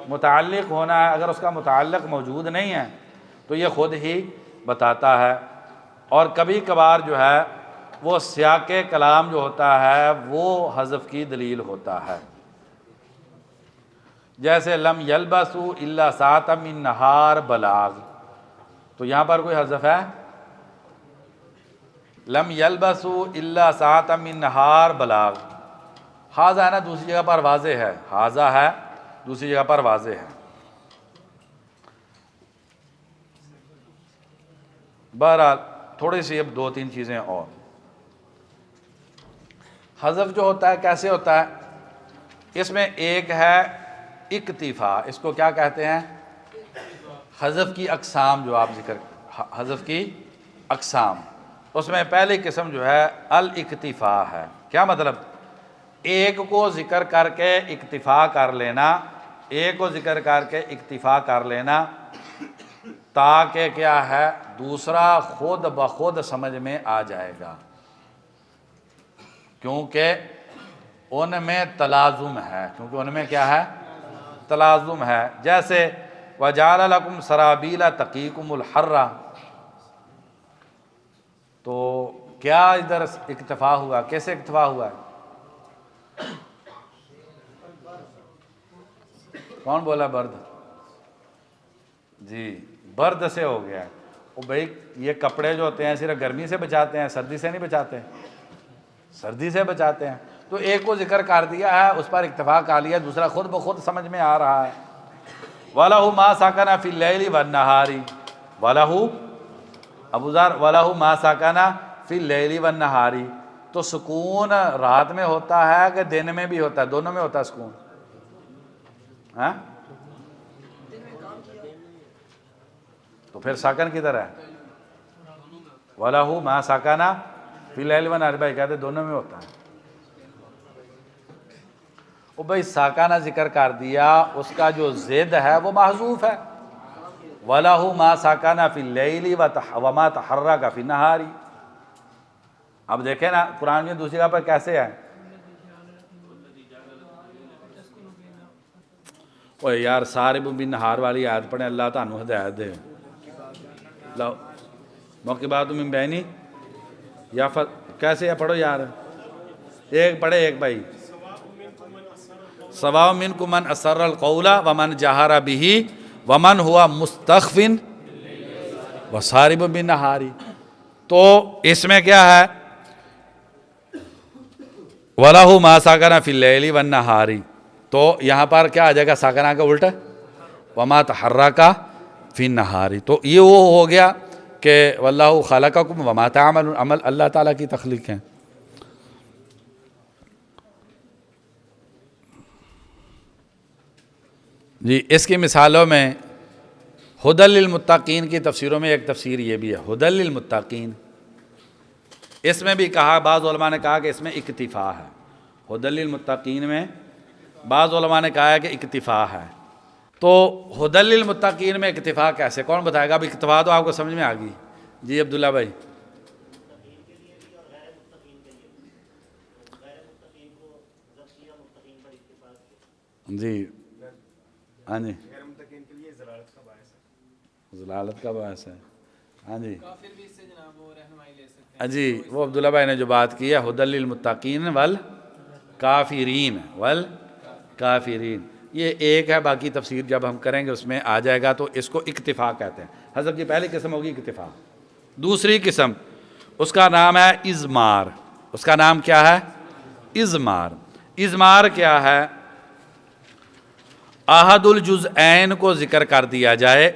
متعلق ہونا ہے، اگر اس کا متعلق موجود نہیں ہے تو یہ خود ہی بتاتا ہے۔ اور کبھی کبھار جو ہے وہ سیاق کلام جو ہوتا ہے وہ حذف کی دلیل ہوتا ہے، جیسے لم یلبسوا الا ساعۃ من نہار بلاغ، تو یہاں پر کوئی حذف ہے؟ لم یلبسوا الا ساعۃ من نہار بلاغ، حاذا ہے نا دوسری جگہ پر واضح ہے، حاذا ہے دوسری جگہ پر واضح ہے۔ بہرحال تھوڑی سی اب دو تین چیزیں اور، حذف جو ہوتا ہے کیسے ہوتا ہے؟ اس میں ایک ہے اکتفا، اس کو کیا کہتے ہیں؟ حذف کی اقسام جو آپ ذکر، حذف کی اقسام، اس میں پہلی قسم جو ہے الاکتفا ہے۔ کیا مطلب؟ ایک کو ذکر کر کے اکتفا کر لینا، ایک کو ذکر کر کے اکتفا کر لینا تاکہ کیا ہے دوسرا خود بخود سمجھ میں آ جائے گا، کیونکہ ان میں تلازم ہے، کیونکہ ان میں کیا ہے؟ تلازم ہے۔ جیسے وَجَعَلَ لَكُمْ سَرَابِيلَ تَقِيكُمُ الْحَرَّ، تو کیا ادھر اکتفا ہوا؟ کیسے اکتفا ہوا ہے؟ کون بولا؟ برد؟ جی برد سے ہو گیا ہے۔ وہ بھائی یہ کپڑے جو ہوتے ہیں صرف گرمی سے بچاتے ہیں، سردی سے نہیں بچاتے، سردی سے بچاتے ہیں، تو ایک کو ذکر کر دیا ہے، اس پر اکتفا کر لیا، دوسرا خود بخود سمجھ میں آ رہا ہے۔ وَلَهُ مَا سَكَنَ فِي اللَّيْلِ وَالنَّهَارِ، وَلَهُ ابو ذر وَلَهُ مَا سَكَنَ فِي اللَّيْلِ وَالنَّهَارِ، تو سکون رات میں ہوتا ہے کہ دن میں بھی ہوتا ہے؟ دونوں میں ہوتا ہے سکون، ہاں؟ تو پھر ساکن کدھر ہے؟ وَلَهُ مَا سَكَنَ فِي اللَّيْلِ وَالنَّهَارِ، بھائی کہتے دونوں میں ہوتا ہے۔ وہ بھائی ساکانہ ذکر کر دیا، اس کا جو زد ہے وہ محذوف ہے، وَلَهُ مَا سَكَنَ فِي اللَّيْلِ وَمَا تَحَرَّكَ فِي النَّهَارِ۔ اب دیکھیں نا قرآن میں دوسری جگہ پر کیسے ہے؟ اوہ یار سارب بالنہار والی آیت پڑھیں، اللہ تعالیٰ ہدایت دے۔ لو موقبات من بینی یا کیسے ہے؟ پڑھو یار، ایک پڑھے ایک بھائی۔ سواء منکم من اسر القول ومن جہر بہ ومن ہوا مستخف وسارب بالنہار، تو اس میں کیا ہے؟ وَلَهُ مَا سَكَنَ فِي اللَّيْلِ وَالنَّهَارِ، تو یہاں پر کیا آ جائے گا؟ ساکنہ کا الٹا وَمَا تَحَرَّكَ فِي النَّهَارِ، تو یہ وہ ہو گیا کہ وَاللَّهُ خَلَقَكُمْ وَمَا تَعْمَلُونَ، عمل اللہ تعالیٰ کی تخلیق ہے۔ جی اس کی مثالوں میں ہدی للمتقین کی تفسیروں میں ایک تفسیر یہ بھی ہے، ہدی للمتقین، اس میں بھی کہا، بعض علماء نے کہا کہ اس میں اکتفا ہے، ہدی للمتقین میں بعض علماء نے کہا ہے کہ اکتفا ہے۔ تو ہدی للمتقین میں اکتفا کیسے؟ کون بتائے گا؟ اب اکتفا تو آپ کو سمجھ میں آ گئی۔ جی عبداللہ بھائی۔ جی ہاں جی، ضلالت کا باعث ہے، ہاں جی جی، وہ عبداللہ بھائی نے جو بات کی ہے ہدی للمتقین والکافرین والکافرین، یہ ایک ہے، باقی تفسیر جب ہم کریں گے اس میں آ جائے گا، تو اس کو اکتفا کہتے ہیں۔ حذف کی پہلی قسم ہوگی اکتفا۔ دوسری قسم اس کا نام ہے اضمار، اس کا نام کیا ہے؟ اضمار۔ اضمار کیا ہے؟ احد الجزئین کو ذکر کر دیا جائے،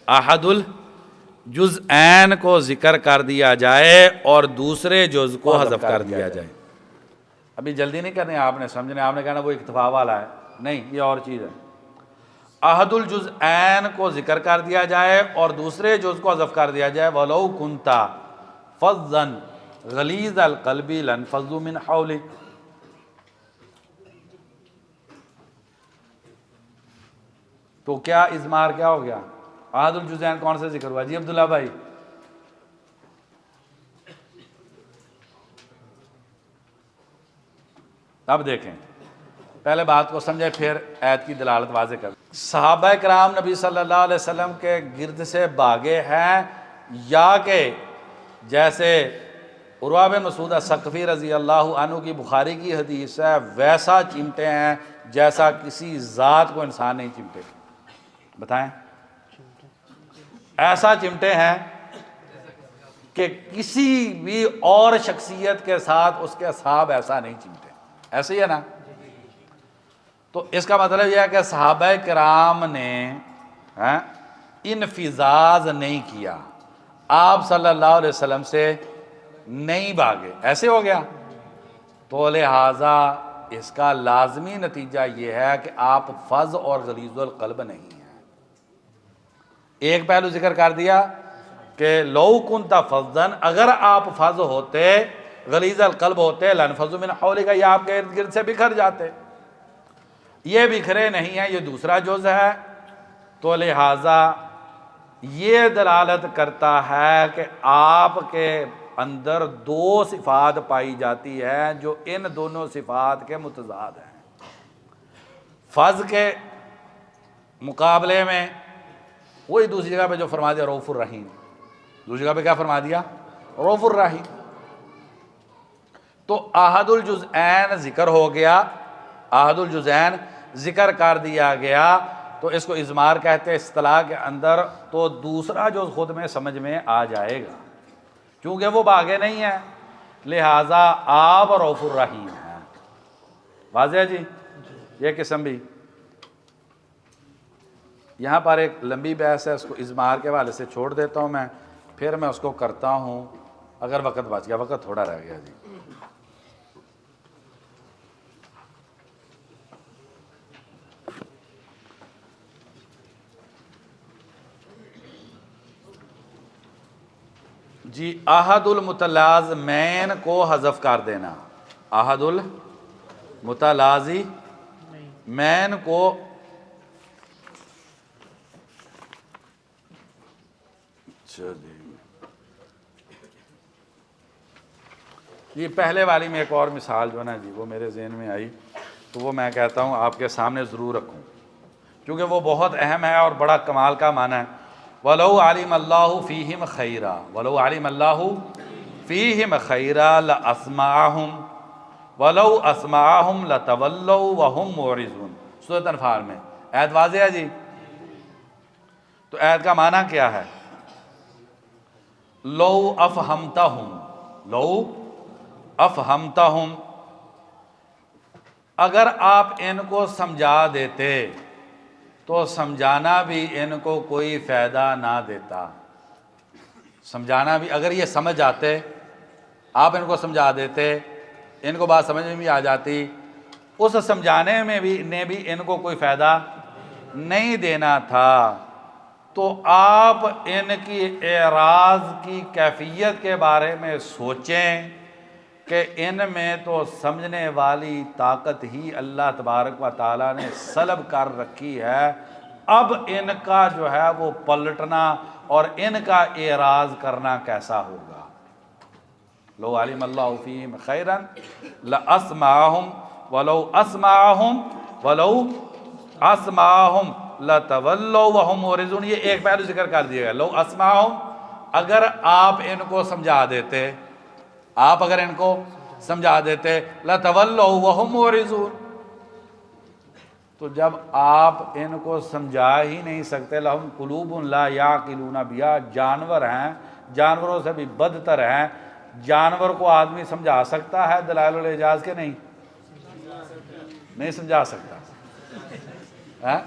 احد الجزئین کو ذکر کر دیا جائے اور دوسرے جز کو حذف کر دیا جائے۔ ابھی جلدی نہیں کرنی آپ نے سمجھنے، آپ نے کہنا وہ اکتفا والا ہے، نہیں، یہ اور چیز ہے۔ احد الجزئین کو ذکر کر دیا جائے اور دوسرے جز کو حذف کر دیا جائے، وَلَوْ كُنْتَ فَظًّا غَلِيظَ الْقَلْبِ لَانفَضُّوا مِنْ حَوْلِكَ، تو کیا اضمار کیا ہو گیا؟ احد الجزین کون سے ذکر ہوا؟ جی عبداللہ بھائی، اب دیکھیں، پہلے بات کو سمجھے پھر آیت کی دلالت واضح کر۔ صحابہ کرام نبی صلی اللہ علیہ وسلم کے گرد سے بھاگے ہیں، یا کہ جیسے عروہ بن مسعود الثقفی رضی اللہ عنہ کی بخاری کی حدیث ہے ویسا چمٹے ہیں جیسا کسی ذات کو انسان نہیں چمٹے؟ بتائیں، ایسا چمٹے ہیں کہ کسی بھی اور شخصیت کے ساتھ اس کے اصحاب ایسا نہیں چمٹے، ایسے ہی ہے نا؟ تو اس کا مطلب یہ ہے کہ صحابہ کرام نے انفزاز نہیں کیا، آپ صلی اللہ علیہ وسلم سے نہیں بھاگے، ایسے ہو گیا۔ تو لہٰذا اس کا لازمی نتیجہ یہ ہے کہ آپ فظ اور غلیظ القلب نہیں ہیں۔ ایک پہلو ذکر کر دیا کہ لو کنت فظا، اگر آپ فظ ہوتے، غلیظ القلب ہوتے، لانفضوا من حولک، یہ آپ کے ارد گرد سے بکھر جاتے، یہ بکھرے نہیں ہیں، یہ دوسرا جز ہے۔ تو لہٰذا یہ دلالت کرتا ہے کہ آپ کے اندر دو صفات پائی جاتی ہے جو ان دونوں صفات کے متضاد ہیں۔ فض کے مقابلے میں وہی دوسری جگہ پہ جو فرما دیا رؤوف الرحیم، دوسری جگہ پہ کیا فرما دیا؟ رؤوف الرحیم۔ تو احد الجزئین ذکر ہو گیا، احد الجزئین ذکر کر دیا گیا، تو اس کو اضمار کہتے ہیں اصطلاح کے اندر۔ تو دوسرا جو خود میں سمجھ میں آ جائے گا، چونکہ وہ بھاگے نہیں ہیں، لہٰذا آپ رؤوف الرحیم ہیں۔ واضح ہے جی؟ یہ قسم بھی یہاں پر ایک لمبی بحث ہے، اس کو اضمار کے حوالے سے چھوڑ دیتا ہوں میں، پھر میں اس کو کرتا ہوں اگر وقت بچ گیا، وقت تھوڑا رہ گیا جی۔ جی احد المتلازمین کو حذف کر دینا، احد المتلازمین کو یہ پہلے والی میں ایک اور مثال جو ہے نا جی وہ میرے ذہن میں آئی، تو وہ میں کہتا ہوں آپ کے سامنے ضرور رکھوں، کیونکہ وہ بہت اہم ہے اور بڑا کمال کا معنی ہے۔ وَلَوْ عَلِمَ اللَّهُ فِيهِمْ خَيْرًا وَلَوْ عَلِمَ اللَّهُ فِيهِمْ خَيْرًا لَأَسْمَعَهُمْ وَلَوْ أَسْمَعَهُمْ لَتَوَلَّوْا وَهُمْ مُعْرِضُونَ۔ سورۃ انفال میں آیت واضح ہے جی؟ تو آیت کا معنی کیا ہے؟ لو افہمتہم، اگر آپ ان کو سمجھا دیتے تو سمجھانا بھی ان کو کوئی فائدہ نہ دیتا۔ سمجھانا بھی، اگر یہ سمجھ آتے، آپ ان کو سمجھا دیتے، ان کو بات سمجھ میں بھی آ جاتی، اس سمجھانے میں بھی ان کو کوئی فائدہ نہیں دینا تھا، تو آپ ان کی اعراض کی کیفیت کے بارے میں سوچیں کہ ان میں تو سمجھنے والی طاقت ہی اللہ تبارک و تعالیٰ نے سلب کر رکھی ہے، اب ان کا جو ہے وہ پلٹنا اور ان کا اعراض کرنا کیسا ہوگا؟ لو علم اللہ فیہم خیرا لاسمعہم ولو اسمعہم لتولوا وہم معرضون۔ یہ ایک پہلو ذکر کر دیا گیا، لو اسمعہم، اگر آپ ان کو سمجھا دیتے، آپ اگر ان کو سمجھا دیتے، لتولوا وہم معرضون، تو جب آپ ان کو سمجھا ہی نہیں سکتے، لہم قلوب لا یعقلون بہا، جانور ہیں، جانوروں سے بھی بدتر ہیں، جانور کو آدمی سمجھا سکتا ہے دلائل الاعجاز کے؟ نہیں سمجھا سکتا،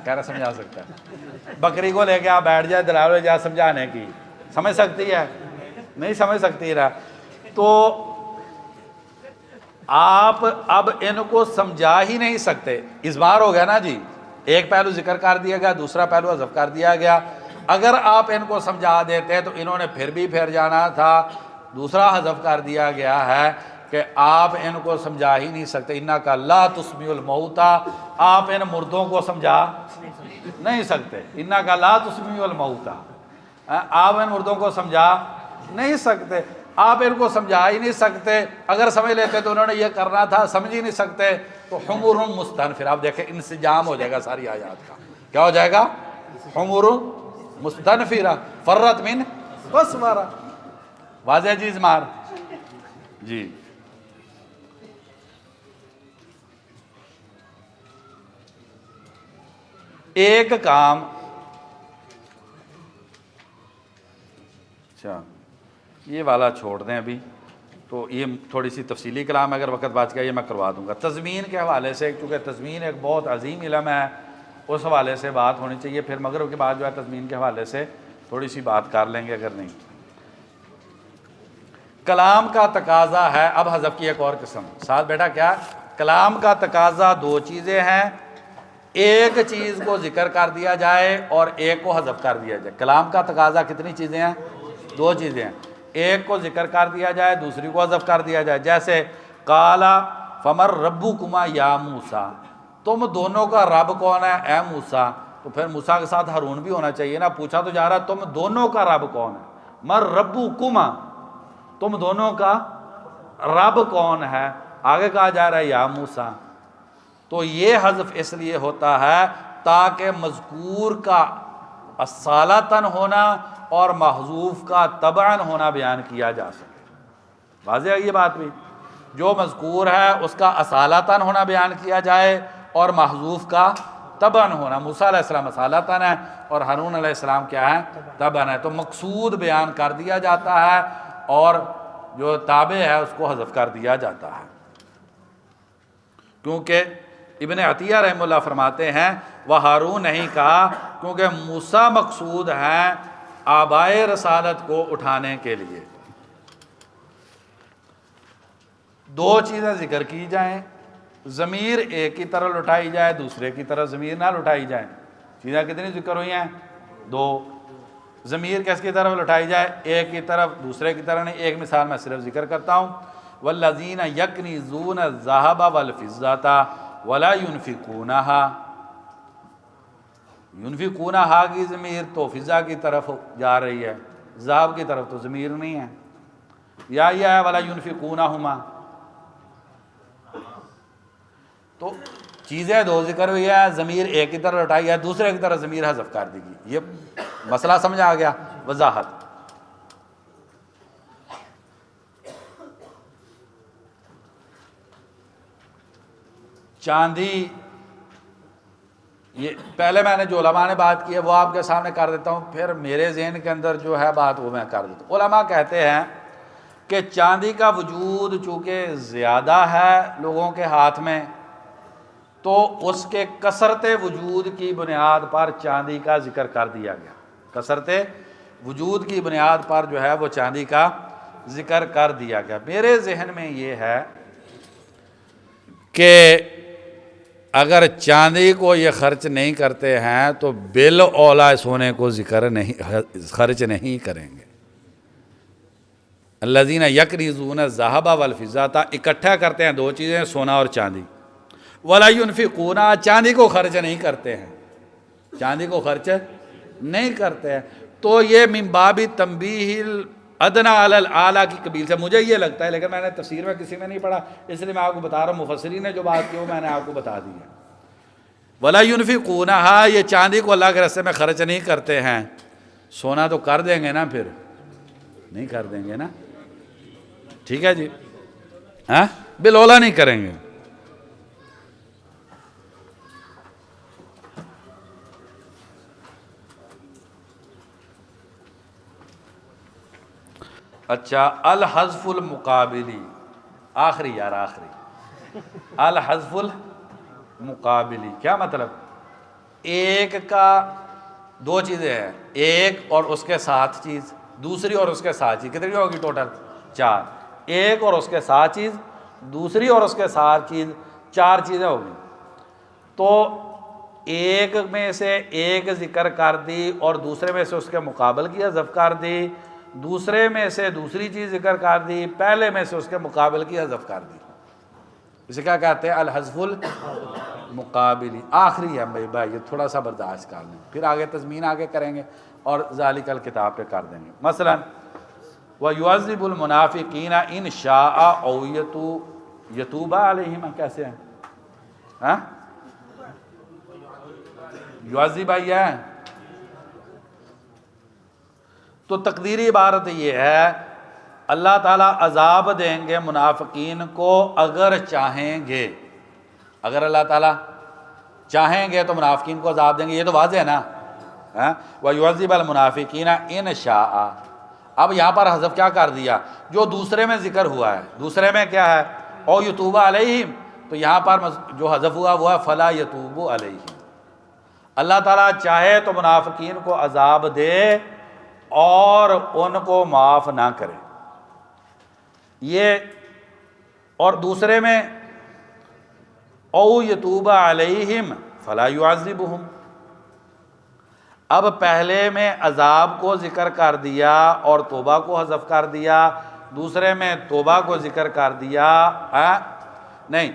کہہ رہا سمجھا سکتا ہے؟ بکری کو لے کے آپ بیٹھ جائے دلائل الاعجاز سمجھانے کی، سمجھ سکتی ہے؟ نہیں سمجھ سکتی رہا۔ تو آپ اب ان کو سمجھا ہی نہیں سکتے، اضمار ہو گیا نا جی؟ ایک پہلو ذکر کر دیا گیا، دوسرا پہلو حذف کر دیا گیا۔ اگر آپ ان کو سمجھا دیتے تو انہوں نے پھر بھی پھر جانا تھا، دوسرا حذف کر دیا گیا ہے کہ آپ ان کو سمجھا ہی نہیں سکتے، انکا لا تسمیع الموتیٰ، آپ ان مردوں کو سمجھا نہیں سکتے، انکا لا تسمیع الموتیٰ، آپ ان مردوں کو سمجھا نہیں سکتے، آپ ان کو سمجھا ہی نہیں سکتے، اگر سمجھ لیتے تو انہوں نے یہ کرنا تھا، سمجھ ہی نہیں سکتے، تو حمر مستنفرہ، آپ دیکھیں انسجام ہو جائے گا ساری آیات کا، کیا ہو جائے گا؟ حمر مستنفرہ فرت من قسورہ، واضح جی ازمار جی۔ ایک کام، اچھا یہ والا چھوڑ دیں ابھی، تو یہ تھوڑی سی تفصیلی کلام ہے، اگر وقت بچ گیا یہ میں کروا دوں گا۔ تضمین کے حوالے سے، کیونکہ تضمین ایک بہت عظیم علم ہے، اس حوالے سے بات ہونی چاہیے، پھر مغرب کے بعد جو ہے تضمین کے حوالے سے تھوڑی سی بات کر لیں گے، اگر نہیں۔ کلام کا تقاضا ہے، اب حذف کی ایک اور قسم، ساتھ بیٹا کیا؟ کلام کا تقاضا دو چیزیں ہیں، ایک چیز کو ذکر کر دیا جائے اور ایک کو حذف کر دیا جائے۔ کلام کا تقاضا کتنی چیزیں ہیں؟ دو چیزیں ہیں، ایک کو ذکر کر دیا جائے، دوسری کو حذف کر دیا جائے۔ جیسے قال فمن ربکما یا موسیٰ، تم دونوں کا رب کون ہے اے موسیٰ؟ تو پھر موسیٰ کے ساتھ ہارون بھی ہونا چاہیے نا، پوچھا تو جا رہا تم دونوں کا رب کون ہے، من ربکما، تم دونوں کا رب کون ہے، آگے کہا جا رہا ہے یا موسیٰ، تو یہ حذف اس لیے ہوتا ہے تاکہ مذکور کا اصالتاً ہونا اور محذوف کا تبعاً ہونا بیان کیا جا سکے۔ واضح ہے یہ بات بھی، جو مذکور ہے اس کا اصالتاً ہونا بیان کیا جائے اور محذوف کا تبعاً ہونا۔ موسیٰ علیہ السلام اصالتاً ہے اور ہارون علیہ السلام کیا ہے؟ تبعاً ہے، تو مقصود بیان کر دیا جاتا ہے اور جو تابع ہے اس کو حذف کر دیا جاتا ہے۔ کیونکہ ابن عطیہ رحمہ اللہ فرماتے ہیں وہ ہارون نہیں کہا کیونکہ موسیٰ مقصود ہیں آبائے رسالت کو اٹھانے کے لیے۔ دو چیزیں ذکر کی جائیں، ضمیر ایک کی طرف لٹائی جائے، دوسرے کی طرف ضمیر نہ لٹائی جائے۔ چیزیں کتنی ذکر ہوئی ہیں؟ دو۔ ضمیر کس کی طرف لٹائی جائے؟ ایک کی طرف، دوسرے کی طرف نہیں۔ ایک مثال میں صرف ذکر کرتا ہوں، والذین یکنزون الذھب والفضة ولا ينفقونها، ينفقونها کی ضمیر تو فضہ کی طرف جا رہی ہے، ذھب کی طرف تو ضمیر نہیں ہے، یا یہ ہے ولا ينفقونهما، تو چیزیں دو ذکر ہوئی ہے، ضمیر ایک کی طرف لٹائی ہے، دوسرے کی طرف ضمیر حذف کر دی گئی۔ یہ مسئلہ سمجھ آ گیا؟ وضاحت۔ چاندی، یہ پہلے میں نے جو علماء نے بات کی ہے وہ آپ کے سامنے کر دیتا ہوں، پھر میرے ذہن کے اندر جو ہے بات وہ میں کر دیتا ہوں۔ علماء کہتے ہیں کہ چاندی کا وجود چونکہ زیادہ ہے لوگوں کے ہاتھ میں، تو اس کے کثرت وجود کی بنیاد پر چاندی کا ذکر کر دیا گیا، کثرت وجود کی بنیاد پر جو ہے وہ چاندی کا ذکر کر دیا گیا۔ میرے ذہن میں یہ ہے کہ اگر چاندی کو یہ خرچ نہیں کرتے ہیں تو بالاولیٰ سونے کو ذکر نہیں، خرچ نہیں کریں گے۔ الذین یکنزون الذھب والفضة، اکٹھا کرتے ہیں دو چیزیں، سونا اور چاندی۔ ولا ينفقون، چاندی کو خرچ نہیں کرتے ہیں، چاندی کو خرچ نہیں کرتے ہیں، تو یہ من باب تنبیہ الادنی علی الاعلی کی قبیل سے مجھے یہ لگتا ہے، لیکن میں نے تفسیر میں کسی میں نہیں پڑھا اس لیے میں آپ کو بتا رہا ہوں، مفسرین نے جو بات کی وہ میں نے آپ کو بتا دی ہے۔ ولا ينفقونها، یہ چاندی کو اللہ کے راستے میں خرچ نہیں کرتے ہیں، سونا تو کر دیں گے نا، پھر نہیں کر دیں گے نا، ٹھیک ہے جی، ہاں بالاولیٰ نہیں کریں گے۔ اچھا، الحذف المقابلی، آخری یار آخری، الحذف المقابلی کیا مطلب؟ ایک کا دو چیزیں ہیں، ایک اور اس کے ساتھ چیز، دوسری اور اس کے ساتھ چیز، کتنی ہوگی ٹوٹل؟ چار۔ ایک اور اس کے ساتھ چیز، دوسری اور اس کے ساتھ چیز، چار چیزیں ہوگی۔ تو ایک میں سے ایک ذکر کر دی اور دوسرے میں سے اس کے مقابل کی حذف کر دی، دوسرے میں سے دوسری چیز ذکر کر دی، پہلے میں سے اس کے مقابل کی حذف کر دی. اسے کیا کہتے ہیں؟ الحذف المقابلی. آخری ہے بھائی یہ تھوڑا سا برداشت کر لیں، پھر آگے تضمین آگے کریں گے اور ذالک الکتاب پہ کر دیں گے. مثلا وَيُعَذِّبُ الْمُنَافِقِينَ إِنْ شَاءَ أَوْ يَتُوبَ عَلَيْهِمْ. کیسے ہیں؟ ہاں یعذب آئی ہے تو تقدیری عبارت یہ ہے اللہ تعالیٰ عذاب دیں گے منافقین کو اگر چاہیں گے. اگر اللہ تعالیٰ چاہیں گے تو منافقین کو عذاب دیں گے، یہ تو واضح ہے نا. وَيُعَذِّبَ الْمُنَافِقِينَ إِنْ شَاءَ. اب یہاں پر حذف کیا کر دیا؟ جو دوسرے میں ذکر ہوا ہے، دوسرے میں کیا ہے؟ او یتوب علیہم، تو یہاں پر جو حذف ہوا وہ ہے فلا یتوب علیہم. اللہ تعالیٰ چاہے تو منافقین کو عذاب دے اور ان کو معاف نہ کرے. یہ اور دوسرے میں او یتوب علیہم فلا یعذبہم. اب پہلے میں عذاب کو ذکر کر دیا اور توبہ کو حذف کر دیا، دوسرے میں توبہ کو ذکر کر دیا. نہیں،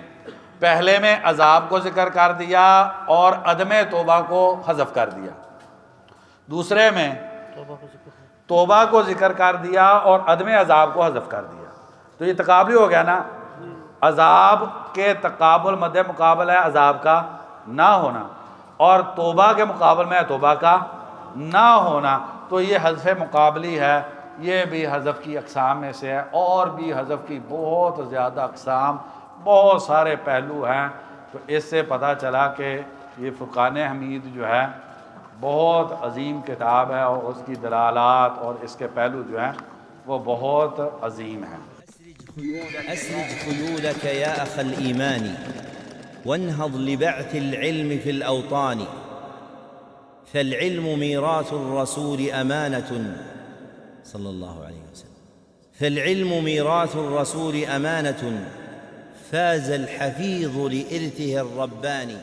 پہلے میں عذاب کو ذکر کر دیا اور عدم توبہ کو حذف کر دیا، دوسرے میں توبہ کو ذکر کر دیا اور عدم عذاب کو حذف کر دیا. تو یہ تقابلی ہو گیا نا. عذاب کے تقابل مد مقابل ہے عذاب کا نہ ہونا، اور توبہ کے مقابل میں توبہ کا نہ ہونا. تو یہ حذف مقابلی ہے، یہ بھی حذف کی اقسام میں سے ہے. اور بھی حذف کی بہت زیادہ اقسام، بہت سارے پہلو ہیں. تو اس سے پتہ چلا کہ یہ فرقان حمید جو ہے بہت عظیم کتاب ہے اور اس کی دلالات اور اس کے پہلو جو ہیں وہ بہت عظیم ہیں. أسرج خيولك يا أخ الإيمان وانهض لبعث العلم في الأوطان فالعلم ميراث الرسول أمانة صلى الله عليه وسلم فالعلم ميراث الرسول أمانة فاز الحفيظ لإرثه الرباني.